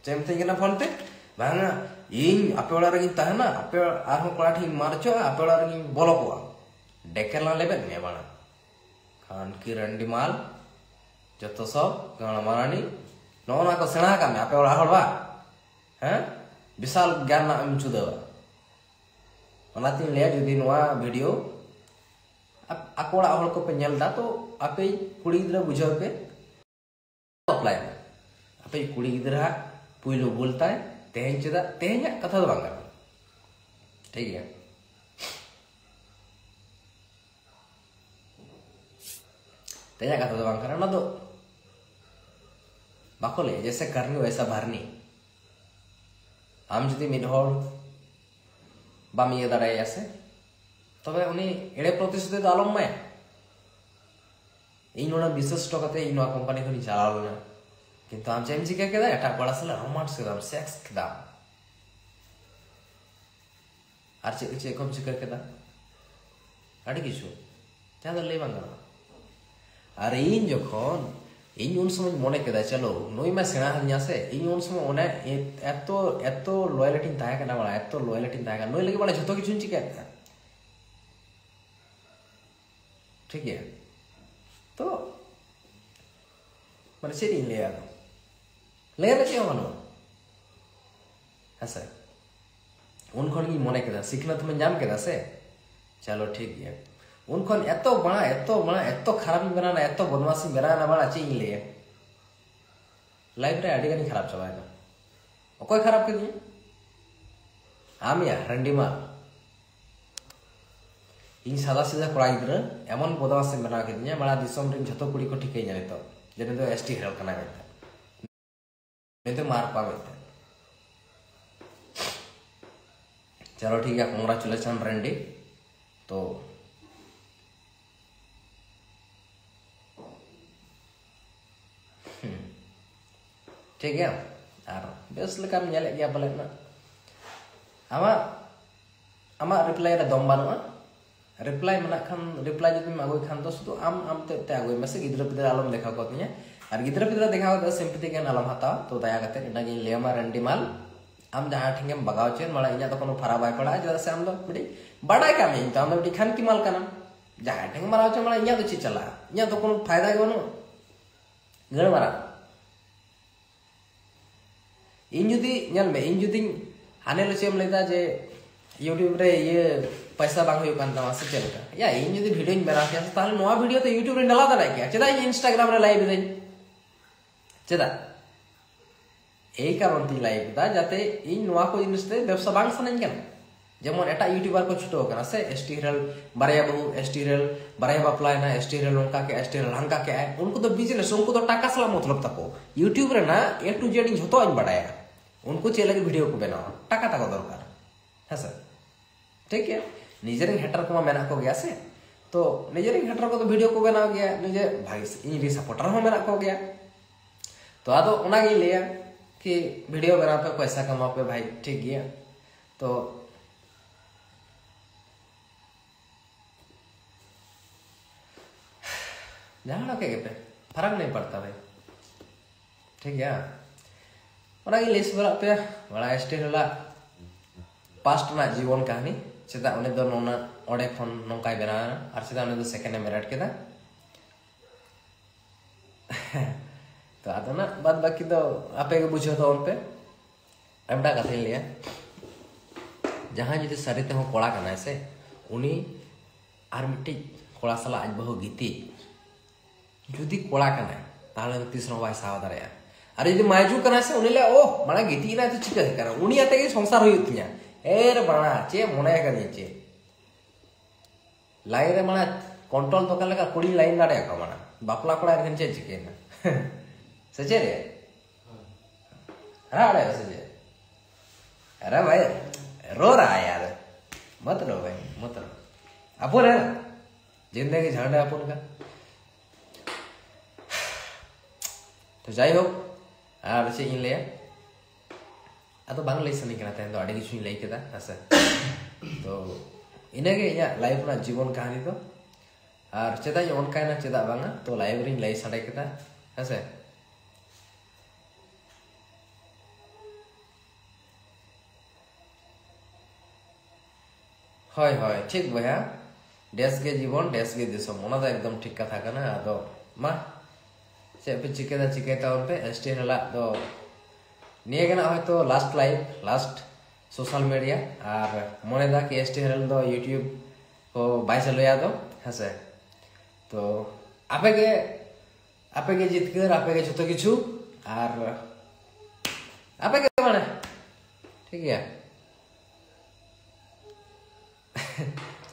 चेम थे ना फोन पे बांगा इन अपेड़ा रे ता ना अपे आरो कोला ठीक मारचो अपेड़ा रे बोलो को डेकेला लेबे ने बाणा खान की रंडी माल जतो सब गाण मारानी नोना को सेना का में अपेड़ा हड़वा हैं विशाल ज्ञान ना हम चुदवा ओनाती ले जदी नोआ वीडियो ako ᱚᱲᱟᱜ ᱦᱚᱲ ᱠᱚ ᱯᱮ ᱧᱮᱞ ᱫᱟ ᱛᱚ ᱟᱯᱮ ᱠᱩᱲᱤ ᱜᱤᱫᱽᱨᱟᱹ ᱵᱩᱡᱷᱟᱹᱣ ᱯᱮ ᱵᱟᱯᱞᱟᱭ ᱢᱮ ᱟᱯᱮ ᱠᱩᱲᱤ ᱜᱤᱫᱽᱨᱟᱹ ᱯᱩᱭᱞᱩ ᱵᱩᱞ ᱛᱟᱭ ᱛᱮᱦᱮᱧ ᱪᱮᱫᱟᱜ ᱛᱮᱦᱮᱧᱟᱜ ᱠᱟᱛᱷᱟ ᱫᱚ ᱵᱟᱝ ᱠᱟᱱᱟ ᱴᱷᱤक गया तेजा कथा तो बांग करना ना तो बाको ले जैसे करनी वैसा भरनी आम जुदी मिड हॉल बाम ये दाड़ा ऐसे तबे उन्हीं एड़े प्रतिशत तो आलम में इन उन्हें बिजनेस स्टॉक आते इन वाला कंपनी को नहीं चला लोना किंतु आम चेंज क्या कहता है एटा बड़ा साला रोमांस के दाम सेक्स के दाम आर्चे इचे कम चिकर के दाम अड़ी किशो क्या तो ले बांग करना अरे इन जो कौन इन उन समय मोने के दा चलो नोई में सेना हनिया से इन उन समय उन्हें एतो लॉयल्टी ताया करना वाला एतो लॉयल्टी ताया करना नोई लगे वाला जतो की चुंची कहता है ठीक है तो मैंने चीज़ इन ले आया ले आना चाहिए मानो ऐसा उनको नहीं मोने के दा सीखना तुम्हें जाम के दा से चलो ठीक है उनको एतो बड़ा खराब बनाना एतो बदमाशी बनाना बड़ा चीज ले लाइफ रे आड़ी गानी खराब चलाएगा कोई खराब कर दिए आम या रंडीमा इन सादा सीधा कोड़ा गिद्रा एमन बदमाशी बना के दिए बड़ा दिसम रे झतो कुड़ी को ठिके जाने तो जने तो एसटी हेरल कना गता नहीं तो मार पा गता चलो ठीक है कांग्रेचुलेशन रंडी तो ठीक है यार बेस लेका मिले गया बोले ना आमा रिप्लाई रे दम बानुआ रिप्लाई मना खान रिप्लाई जदि म आगोय खान तो शुधु आम ते आगोय मेसे गिद्रा पिद्रा आलम देखा को तिया और गिद्रा पिद्रा देखा को सिंपैथी के आलम हता तो दया करते इना गे लेमा रंडी माल आम जहां ठेंगेम बगाव चेन मला इया तो कोनो फरा बाय पड़ा जदा से आम दो बड़ी बड़ा का में तो आम दो खान की माल काना जहां ठेंगे मारा चे मला इया तो ची चला इया तो कोनो फायदा गे बनो गण मारा इन जुदी ñal me इन जुदी हाने ले चेम लेदा जे YouTube रे ये पैसा बांग हुई कान तमा से चलता या इन जुदी वीडियो इन बना के ताले नोआ वीडियो तो YouTube रे डाला दा क्या चेदा इन Instagram रे लाइव देन चेदा এই কারণটি লাইভ দা যাতে इन नोआ को जिनिसते व्यवसाय बांग सनन केन जेमन एटा यूट्यूबर को छुटो कना से एसटी रेल बारया बहु एसटी रेल बारया बापलायना एसटी रेल उनका के एसटी रेल हंका के उनको तो बिजनेस उनको तो टाका सला मतलब तको यूट्यूब रे ना ए टू जेड झतो इन बड़ाया उनको चे लगे वीडियो को बनाओ टाका टाका दरकार है सर ठीक है निजर हेटर को मेना को गया से तो निजर हेटर को तो वीडियो को बनाओ गया निजे भाई इन री सपोर्टर हो मेना को गया तो आदो उना गे लिया कि वीडियो बना पे पैसा कमा पे भाई ठीक गया तो जहाँ के पे फर्क नहीं पड़ता भाई ठीक है और लिस्ट बड़ा पे बड़ा स्टेट होला पास्ट ना जीवन कहानी चेदा उन्हें दो नोना ओडे खन नौकाय बना और चेदा उन्हें दो सेकंड में मेरिट केदा तो आदो ना बाद बाकी तो आपे के बुझो तो उन पे एमडा कथे लिया जहां जदि सरिते हो कोड़ा कना से उनी आर मिट्टी कोड़ा सला आज बहु गीती जुदी कोड़ा कना ताले तीसरा वाय साव दारेया अरे यदि मायजू कना से उनी ले ओ माना गीती ना तो चिका करा उनी आते के संसार होई तिया एर बना चे मोने कनी चे लाइन रे माना कंट्रोल तो कल का कुड़ी लाइन दाड़े का माना बापला कोड़ा रखन चे चिके ना सचे रे अरे सचे अरे भाई रो रहा है यार मत रो भाई मत रो अपन है जिंदगी झंडा अपन का तो जाई हो और से इन ले अतो बांग ले सनी कना तेन तो आडे किछु ले केदा हसे तो इनेगे इया लाइफ ना जीवन कहानी तो और चेदा ऑन कायना चेदा बांगा तो लाइव रिंग लाई साडे केदा हसे হয় হয় ঠিক বয়া দেশ গে জীবন দেশ গে দেশ মনা তো একদম ঠিক কথা কানা আদো মা से पे चिकेता उन पे एसटी हला तो निये गना होयतो last live last social media और मने दा कि एसटी हरल दो यूट्यूब को बाय चलोया दो हेसे तो आपे के जितकर आपे के जतो किछु और आपे के माने ठीक है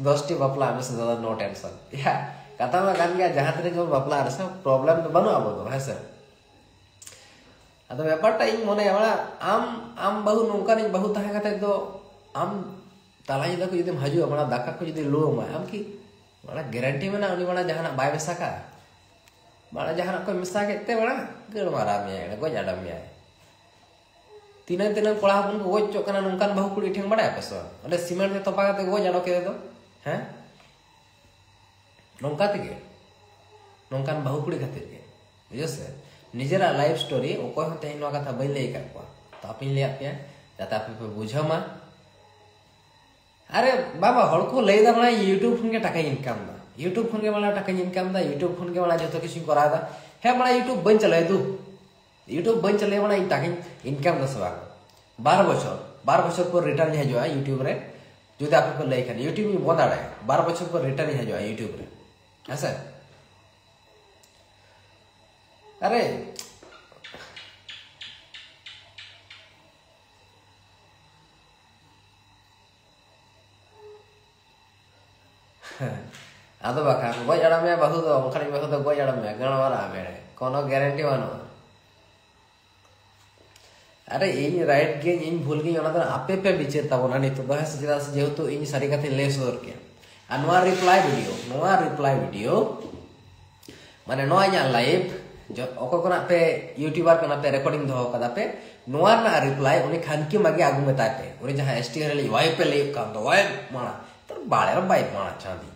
10टी बापला में से ज्यादा नो टेंशन या कथा में गान गया जहां तक जो बापला रे सब प्रॉब्लम तो बनो अब तो हेसे अदो व्यापारटा इन मने वाला आम बहु नौका नहीं बहु ताहे कते दो आम ताला जिदा को यदि हजू बड़ा दाका को यदि लो मा आम की बड़ा गारंटी में ना उनी बड़ा जहां बाय बेसा का बड़ा जहां को मिसा केते बड़ा गड़ मारा में गो जाडा में तीन कोड़ा हपन को गोज चोकना नौकान बहु कुड़ी ठेंग बड़ा पेसो अले सीमेंट में तोपा कते गो जाडो के दो हैं नौका तेगे नौकान बहु कुड़ी खातिर के बुझे से निजेरा लाइफ स्टोरी ओको हते इन कथा बई लई का को तो आप ले आते जाते आप पे बुझमा अरे बाबा हड़ को लई दा बना यूट्यूब फन के टाका इनकम दा यूट्यूब फन के वाला टाका इनकम दा यूट्यूब फन के वाला जतो किछु करा दा हे बड़ा यूट्यूब बन चले दू यूट्यूब बन चले बना इन टाका इनकम दा सवा 12 बछर पर रिटर्न हजो यूट्यूब रे जुदि आप को लई खान यूट्यूब में बंद आड़े 12 बछर पर रिटर्न हजो यूट्यूब रे ऐसा अरे आदो बाखा गज आड़ा में बहु दो खाली बहु दो गज आड़ा में गणवारा में कोनो गारंटी बानो अरे इन राइट गे इन भूल गे ओना तो आपे पे बिचेर ताबोना नितो दो है जेदा से जेहेतु इन सारी कथे ले सदर के अनवा रिप्लाई वीडियो माने नो आया लाइव जो ओको कोना पे यूट्यूबर कोना पे रिकॉर्डिंग दो कदा पे नोआ ना रिप्लाई उनी खानकी मागे आगु मेताते उनी जहां एसटी रे वाई पे ले काम दो वाई माना तो बाळे रे बाई माना चांदी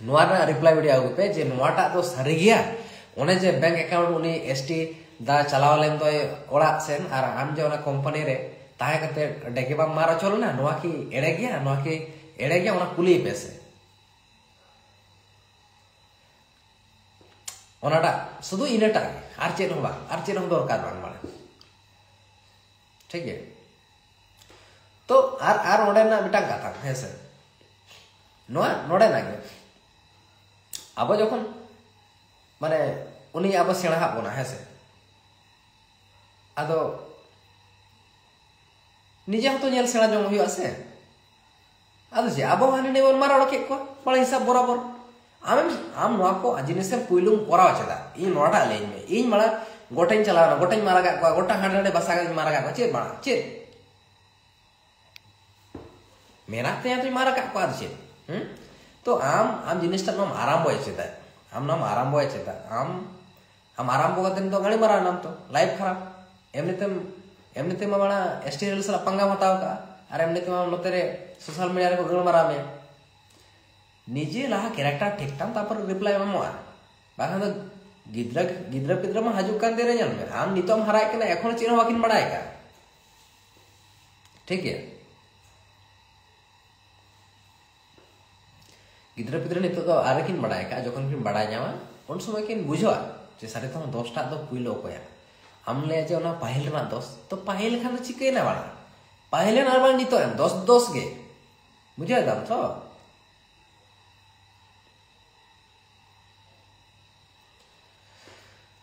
नोआ ना रिप्लाई वीडियो आगु पे जे नोआटा तो सारी गया ओने जे बैंक अकाउंट उनी एसटी दा चलाव लेन दो ओड़ा सेन और आम जे ओना कंपनी रे ताहे कते डेके बा मारा चलो ना नोआ की एड़े गया ओना कुली पैसे ओनाटा शुद्ध इनटा आर चेन हम दरकार बांग माने ठीक है तो आर ओडे ना मिटांग कथा है से नोआ नोडे ना गे अब जखन माने उनी अब सेणा हाबोना है से आदो निजे हम तो नेल सेणा जम हुआ से आदो जे अब हाने ने बोल मारा के को बड़ा हिसाब बराबर आम नोआ को जिनिस पुइलुम करा चेदा इन नोटा लेन में इन मारा गोटेन चलावना गोटेन मारा का गोटा हांडे बसा का मारा का चे मारा चे मेरा ते तो मारा का चे तो आम जिनिस नाम आराम चेदा आम नाम आराम चेदा आम आराम कते तो गाड़ी मारा नाम तो लाइफ खराब एमनिते मारा एसटी रेल सला पंगा हताव का और एमनिते नोते रे सोशल मीडिया रे को गण मारा में निजे लहा कैरेक्टर ठीक ताम तापर रिप्लाई एमोआ बाखा तो गिद्रा पिद्रा मा हजु कान दे रे जन में आम नितम हराय केना एखोन चेन बाकिन बड़ाय का ठीक है गिद्रा पिद्रा नितो तो आरे किन बड़ाय का जखन किन बड़ाय जामा उन समय किन बुझवा जे सारे तो 10 टा दो पुइलो कोया हम ले जे ओना पाहिल ना 10 तो पाहिल खान चिके ना बड़ा पाहिले ना बा नितो 10 गे बुझे दाम तो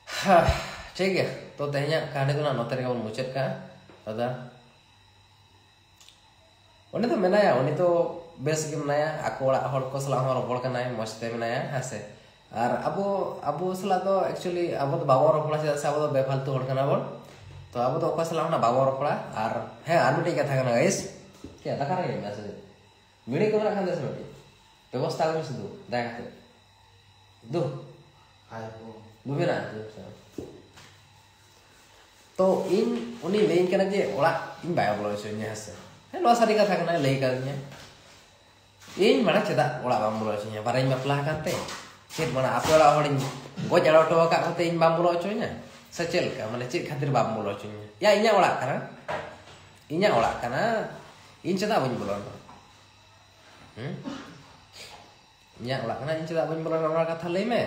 हाँ ठीक है तो तेहना कहानी तो ना नोते रे मुचाद का दादा उन्हें तो मेनाया उन्हें तो बेस के मेनाया आको ओड़ा हड़ को सला हम रपड़ कनाय मस्ते मेनाया हसे और अबो सला तो एक्चुअली अब तो बाबा रपड़ा से अब तो बेफालतू हड़ कना बोल तो अब तो ओका सला ना बाबा रपड़ा और है आनुटी कथा कना गाइस क्या दखा रे मैसेज वीडियो को रखा दे से व्यवस्था कर से दो देखते दो हाय दुबे ना तो इन उनी लेइन कना जे ओड़ा इन बाय बोलो से ने हसे हे नो सारी कथा कना लई कर ने इन माने चेदा ओड़ा बाम बोलो से बाराई बापला काते चेत माने आपे ओड़ा हडिन गो जाड़ो टो का कते इन बाम बोलो से ने सचेल का माने चेत खातिर बाम बोलो से या इnya ओड़ा kana इन चेदा बइन बोलो इnya ओड़ा kana इन चेदा बइन बोलो ओड़ा कथा लई में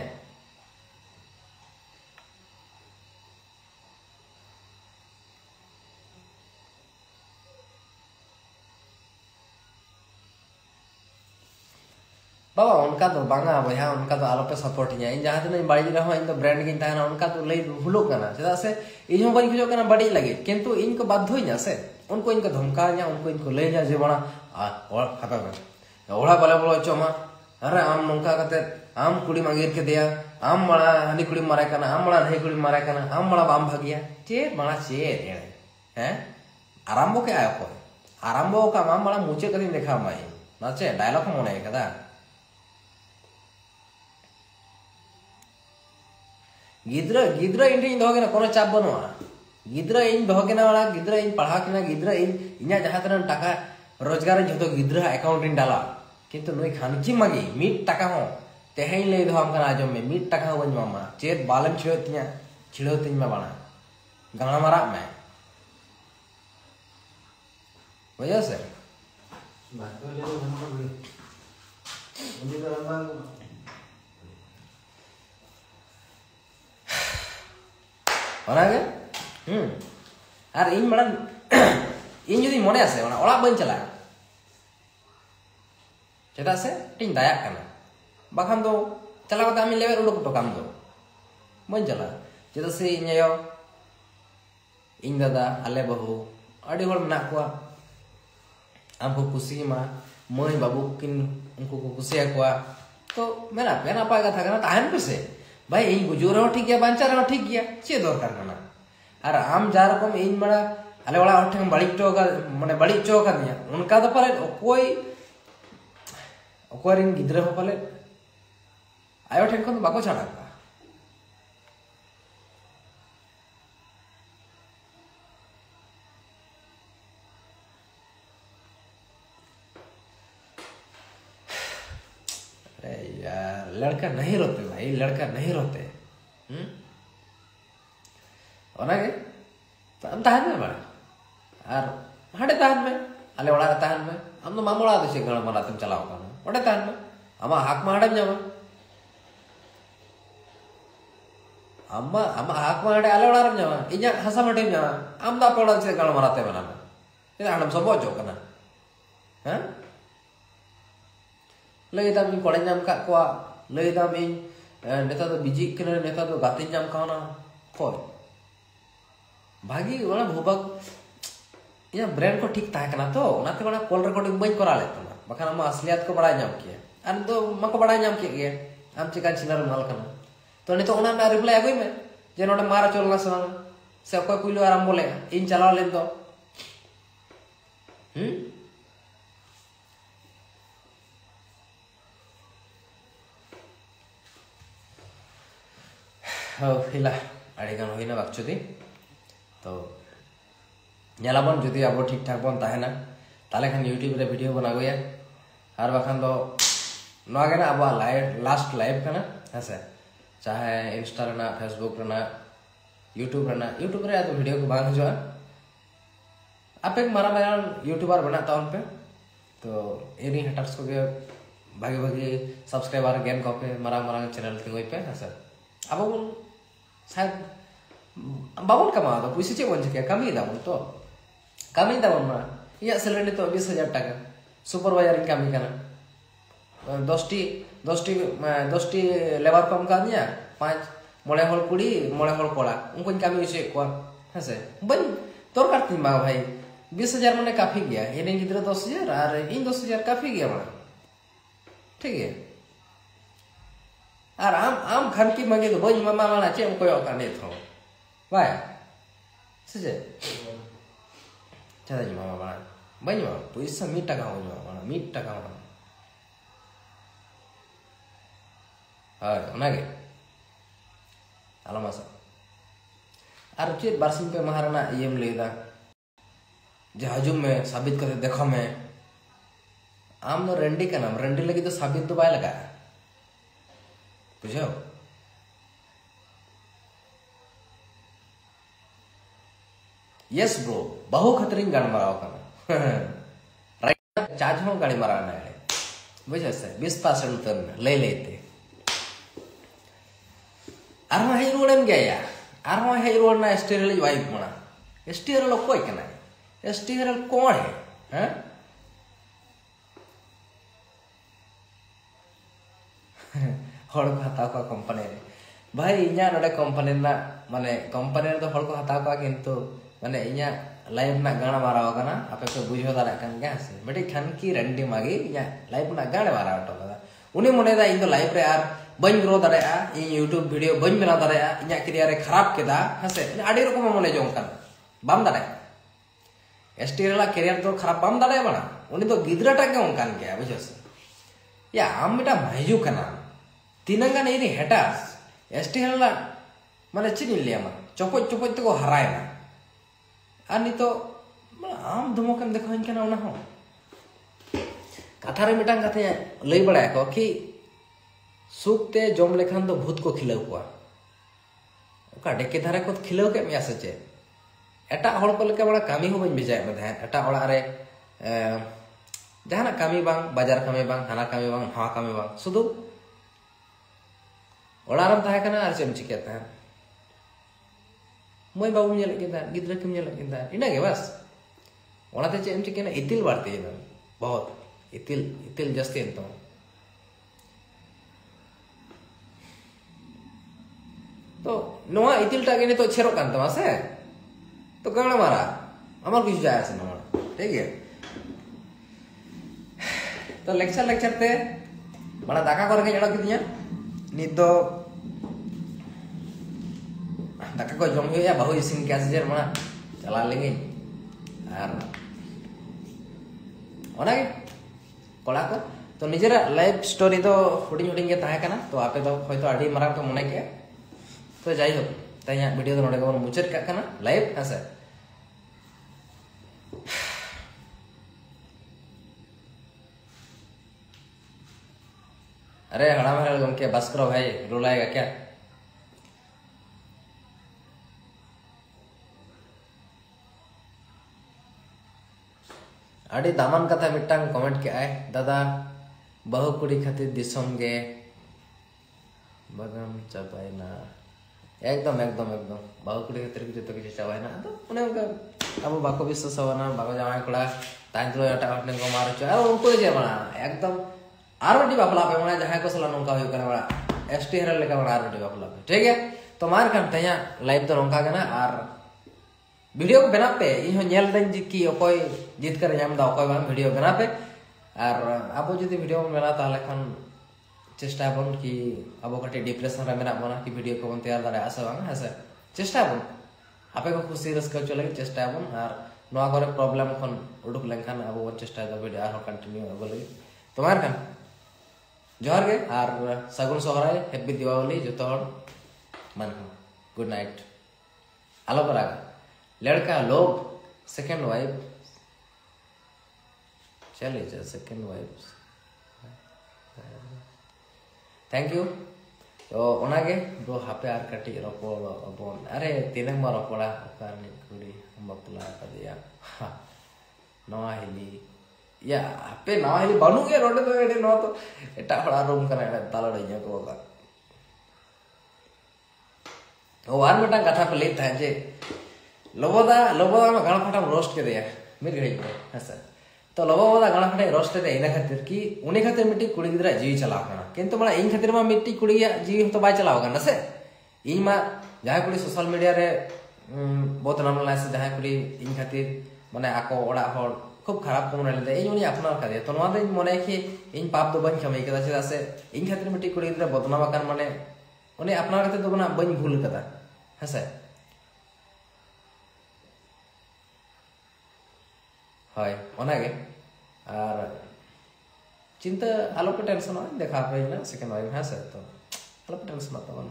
बाबा उनका तो बांगा भैया उनका तो आलोपे सपोर्ट इन जहाँ तीन बड़ी रहा इन ब्रांड गिन तहना उनका तो लई भूलोग करना चेदा से इन बी खोजोग करना बड़ी लगे किंतु इनको बाध्य से उनको इनको धमका उनको इनको लैना जे बड़ा खाता में ओड़ा बाले बोलो चोमा अरे आम नौका करते आम कुड़ी मांगीर के दिया आम बड़ा हनी कुड़ी मारे करना आम बड़ा नहीं कुड़ी मारे करना आम बड़ा बाम भागिया चे बड़ा चे हैं आरंभ के आया को आरंभ का आम बड़ा मुचे कदी देखा माई नाचे डायलॉग मने कदा गिद्रा गिद्रा इन दोगे कोनो चाप बनवा गिद्रा इन दोगे ना वाला गिद्रा इन पढ़ा के ना गिद्रा इन इना जहां तरह टाका रोजगार जो गिद्रा अकाउंट इन डाला किंतु नई खानची मागी मिट टाका हो तेहें ले दो हम आजम में मिट टाका हो बन मामा चेत बालम छिड़ो तिन में बना गाना मारा में वजह से और इन बड़ा इन जुदी मने आसे ओड़ा बन चला चेदा से टिन दाया करना बाखान दो चला कता आमी लेवे उडुक टोकाम दो बन चला चेदा से इन यो इन दादा आले बहु अड़ी होड़ मेना कुआ आमको कुसी मा मई बाबू किन उनको को कुसिया कुआ तो मेरा पेना पाएगा था करना ताहन पे से भाई इन गुजूर हो ठीक है बांचा रहो ठीक गया चे दरकार करना और आम जा रकम इन बड़ा आले वाला और ठेंग बड़ी चौका माने बड़ी चौका दिया उनका तो पाले कोई रिंग गिद्रे हो पाले आयो ठेंग को तो बाको छाड़ा का अरे यार लड़का नहीं रोते भाई लड़का नहीं रोते ओनागे हम ताहन में बड़ा और हाडे ताहन में आले ओड़ा ताहन में हम तो मामोड़ा दे गण मना तुम चलाओ काना ओडे ताहन में अमा हाक माडे जामा अम्मा हाक माडे आले ओड़ा रम जामा इजा हसा मटे जामा आम दा पोड़ा से गण मराते बना ये हम सब बोझो कना हैं लई दाम कोड़े नाम का को लई दाम इन नेता तो बिजी कने नेता तो गाते नाम काना कोई भागी वाला भूभाग या ब्रांड को ठीक ताहे कना तो नाते वाला कॉल रिकॉर्डिंग बंद करा लेता ना बखान हम असलियत को बड़ा नाम किया अन तो मको बड़ा नाम किया हम चिकन चिनर माल कना तो नहीं तो ओना ना रिप्लाई आगुई में जे नोडे मारा चलना से कोई पुइलो आराम बोले इन चलाव लेन तो हिला आड़ीगान होइना बाकचुदी तो नेलाबन जुदी अब ठीक ठाक बन ताहेना ताले खान यूट्यूब रे वीडियो बना गया और बाखान दो नोगे ना अब लाइव लास्ट लाइव कना हसे चाहे इंस्टा रेना फेसबुक रेना यूट्यूब रे तो वीडियो को बांग हजवा आपे मारा मारा यूट्यूबर बना ताउन पे तो एनी हटर्स को के भागी भागी सब्सक्राइबर गेन को पे मारा मारा चैनल के पे हसे अब शायद बाबन कमा तो पुइसे चे बन के कमी दाबन तो कमी दाबन मा या सैलरी तो 20,000 टाका सुपरवाइजर कमी करना 10टी लेबर कम का दिया 5 मोड़े हल कुड़ी मोड़े हल कोड़ा उनको कमी से को हसे बन तोर करती मा भाई 20,000 माने काफी गया ये नहीं गिद्रा 10,000 और इन 10,000 काफी गया बड़ा ठीक है और आम खान की मांगे तो बन मामा माना चे उनको यो करने थो वाय सजे चला जी मामा बड़ा बन मामा पैसा 1 টাকা हो मामा 1 টাকা हो हां ओनागे आलमासा और चेत बारसिंग पे महाराना एम लेदा जे हजुम में साबित करते देखो में आम नो रंडी का नाम रंडी लगी तो साबित तो बाय लगा बुझो यस ब्रो बहु खतरीन गाड़ी मराव का राइट चार्ज हो गाड़ी मराना है बुझे से 20% उतर ले लेते आरमा हे रोडन गया आरमा हे रोड ना स्टीरियल वाइफ मना स्टीरियल कोई कना स्टीरियल कौन है हैं हड़ को हताव को कंपनी रे भाई इना नडे कंपनी ना माने कंपनी रे तो हड़ को हताव को किंतु माने इना लाइफ ना गाना माराव कना आपे को बुझो दाड़ा कन गया से बटी खान की रंडी मागी इना लाइफ ना गाना माराव तो कदा उनी मने दा इन तो लाइफ रे आर बन ग्रो दाड़ा इन यूट्यूब वीडियो बन बना दाड़ा इना क्रिया रे खराब केदा हसे आडी रकम मने जों कन बाम दाड़ा एसटी रेला करियर तो खराब बाम दाड़ा बना उनी तो गिद्राटा के उनकान गया बुझो से या आम मिटा माइजू कना तीनंगा नहीं रे हेटास एसटी रेला माने चिनी लिया मा चोपच चोपच तो हराय ना आनी तो आम धमकम देखो इनकना उना हो कथा रे मिटांग कथे लई बड़ा को कि सुखते जम लेखान तो भूत को खिलाव को ओका डेके धारे को खिलाव के मिया से चे एटा हड़ को लेके बड़ा कामी हो बन बिजाय में धान एटा ओड़ा रे जहाना कामी बांग बाजार कामी बांग हाना कामी बांग हा कामी बांग सुदु ओड़ा रम ताहे कना आर चेम चिकेता मैं बाबू ñel kita गिद्रा किम ñel kita इना के बस ओनाते चेम चिकेना इतिल बाड़ते ना बहुत इतिल जस्ती तो तो नोआ इतिल टागे ने तो छेरो कान तमा से तो गाना मारा अमर कुछ जाया से ना ठीक है तो लेक्चर ते बड़ा दाका करके जड़ा किदिया नित दो दाका को जम हुआ बहु इसिन क्या से मना चला लेंगे और ओनागे कोड़ा को तो निजेरा लाइफ स्टोरी तो हुडिंग हुडिंग के ताहे कना तो आपे तो होय तो आडी माराम तो मने के तो जाई हो तया वीडियो तो नोडे को मुचेत का कना लाइव हसे अरे हड़ा मेरे गमके बस करो भाई रुलाएगा क्या आड़ी दामन कथा मिटांग कमेंट के आए दादा बहु कुड़ी खातिर दिसम गे बगम चाबायना एकदम एकदम एकदम बहु कुड़ी खातिर जतो किछ चाबायना तो उने अब बाको विश्वास होना बाको जामाय कोड़ा ताइन तो एटा हटने को मारो छ और उनको जे बना एकदम आरबी बापला पे मना जहां को सला नोका होय कने बड़ा एसटी हरल लेका बड़ा आरबी बापला पे ठीक है तो मार kan तया लाइव तो नोका गना और वीडियो को बना पे इन नेल दन जी की ओकोय जीत कर नाम दा ओकोय बांग वीडियो बना पे और अब जदी वीडियो बना ताले खान चेष्टा बन कि अब कटे डिप्रेशन रे मेना बना कि वीडियो को बन तैयार दारे आसे बांग हसे चेष्टा बन आपे को खुशी रस कर चले चेष्टा बन और नोआ करे प्रॉब्लम खन उडुक लेखान अब वो चेष्टा दा वीडियो आरो कंटिन्यू अब लगे तो मार kan जोहार गे और सगुन सोहराय हैप्पी दीपावली जतो हर मन गुड नाइट आलो बरागा लड़का लोग सेकंड वाइफ चले जा सेकंड वाइफ थैंक यू तो ओनागे दो हापे आर कटी रपोड़ अबन अरे तीनक मा रपोड़ा ओकारनि कुड़ी बपला कदिया नवा हिली या हापे नवा हिली बानु के रोडे तो एडी न तो एटा हड़ा रूम कना एटा तालड़िया को बा ओ वार मटा कथा पे लेत है जे लोबोदा में गाना फटाम रोस्ट के दिया मेरे घड़ी पे हसा तो लोबोदा गाना फटाई रोस्ट दे इना खातिर कि उनी खातिर मिट्टी कुड़ी गिदरा जीवी चलाव कना किंतु माने इन खातिर मा मिट्टी कुड़ी जीवी तो बाय चलाव कना से इन मा जहां कुड़ी सोशल मीडिया रे बहुत नाम ला से जहां कुड़ी इन खातिर माने आको ओड़ा हड़ खूब खराब को मने ले इन उनी अपनार का दे तो नवा दे मने कि इन पाप तो बन खमे केदा से से इन खातिर मिट्टी कुड़ी गिदरा बदनाम कान माने उनी अपनार खातिर तो बना बन भूल कदा हसे हाय ओनागे और चिंता आलो पे टेंशन हो देखा पे ना सेकंड वाइफ है से तो आलो पे टेंशन मत बन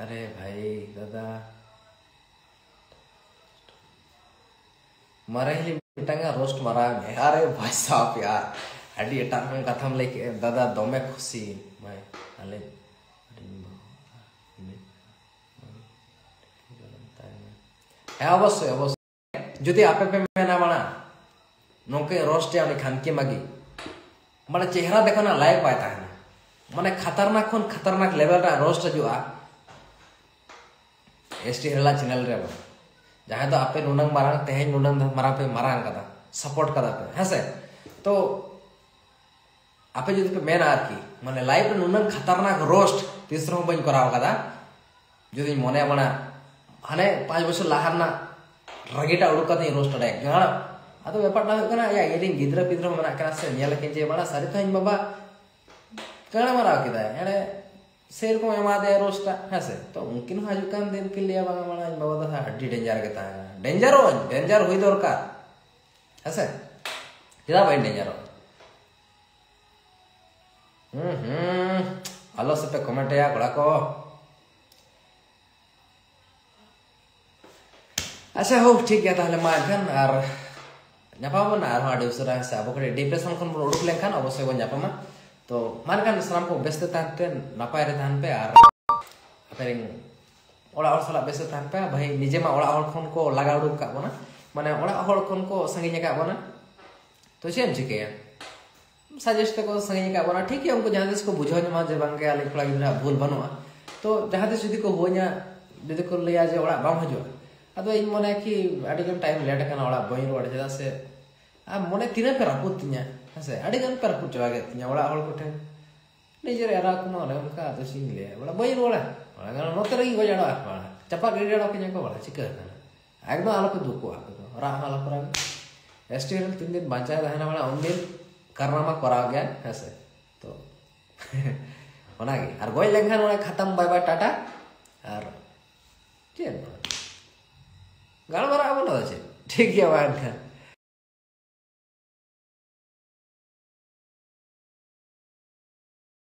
अरे भाई दादा मारे ही मिटांगा रोस्ट मारा अरे भाई साहब यार अडी एटा में कथम लेके दादा दमे खुशी मैं आले अवश्य अवश्य जुदी आपे पे मेना बना नोके रोस्ट या खान के मागी माने चेहरा देखो ना लाइव पाता है माने खतरनाक लेवल रा रोस्ट जुआ एसटी हला चैनल रे जहाँ तो आपे नुनंग मारांग तेहें नुनंग मारांग पे मारांग कदा सपोर्ट कदा पे है से तो आपे जुदी पे मेन आरकी माने लाइफ रे नुनंग खतरनाक रोस्ट तीसरो बन कराव कदा जुदी मने बना हाने 5 बछर लाहार ना रगीटा उडुक कते रोस्ट डाय गाना अतो व्यापार ना कना या इरिंग गिद्रा पिद्रा मना कना से नेल के जे बड़ा सारी थाइन बाबा गाना मारा केदा एड़े शेर को एमा दे रोस्टा हसे तो उनकिन हजुकान दिन के लिए बाबा बड़ा बाबा दा हड्डी डेंजर के ता डेंजर हुई दरकार हसे केदा भाई डेंजर आलो से पे कमेंट या गड़ा को अच्छा हो ठीक है ताहले मा एखान आर ᱧᱟᱯᱟᱢ ᱟᱨ ᱦᱚᱸ ᱟᱹᱰᱤ ᱩᱥᱟᱹᱨᱟ ᱦᱮᱸᱥᱮ ᱟᱵᱚ ᱠᱟᱹᱴᱤᱡ ᱰᱤᱯᱨᱮᱥᱚᱱ ᱠᱷᱚᱱ ᱵᱚᱱ ᱩᱰᱩᱠ ᱞᱮᱱᱠᱷᱟᱱ ᱚᱵᱚᱥᱥᱳᱭ ᱵᱚᱱ ᱧᱟᱯᱟᱢᱟ ᱛᱚ ᱢᱟᱱᱠᱷᱟᱱ ᱥᱟᱱᱟᱢ ᱠᱚ ᱵᱮᱥᱛᱮ ᱛᱟᱦᱮᱱ ᱯᱮ ᱱᱟᱯᱟᱭ ᱨᱮ ᱛᱟᱦᱮᱱ ᱯᱮ ᱟᱨ ᱟᱯᱮᱨᱮᱱ ᱚᱲᱟᱜ ᱦᱚᱲ ᱥᱟᱞᱟᱜ ᱵᱮᱥᱛᱮ ᱛᱟᱦᱮᱱ ᱯᱮ ᱵᱷᱟᱹᱭ ᱱᱤᱡᱮ ᱢᱟ ᱚᱲᱟᱜ ᱦᱚᱲ ᱠᱷᱚᱱ ᱠᱚ ᱞᱟᱜᱟ ᱩᱰᱩᱠ ᱠᱟᱜ ᱵᱚᱱᱟ ᱢᱟᱱᱮ ᱚᱲᱟᱜ ᱦᱚᱲ ᱠᱷᱚᱱ ᱠᱚ ᱥᱟᱺᱜᱤᱧ ᱟᱠᱟᱫ ᱵᱚᱱᱟ ᱛᱚ ᱪᱮᱫ ᱮᱢ ᱪᱤᱠᱟᱹᱭᱟ साजेस्ट को संगे का बना ठीक है उनको जहाँ देश को बुझाव नमा जे बांगे आले कोड़ा गिद्रा भूल बनुआ तो जहाँ देश जुदी को हो냐 जुदी को लिया जे ओड़ा बाम हजो अदो इन मने कि अडिगन टाइम लेट kana ओड़ा बइन रोड जदा से आ मने तिना पे रापुत तिnya हसे अडिगन पे रापुत जवा गे तिnya ओड़ा हol को ठेन निजे रे रा कुनो रे उनका तो सिंग ले ओड़ा बइन रोड़ा ओड़ा गाना नोते रही को जड़ा चपा गिडड़ा के नको ओड़ा चिका kana एकदम आलो पे दुको आ रा हाला पर एस्टिरल 3 दिन बांचा रहना वाला उन दिन कारनामा कराव गया ऐसे तो और गोय लेंखान खत्म बाय बाय टाटा और चेन गाल मारा ठीक है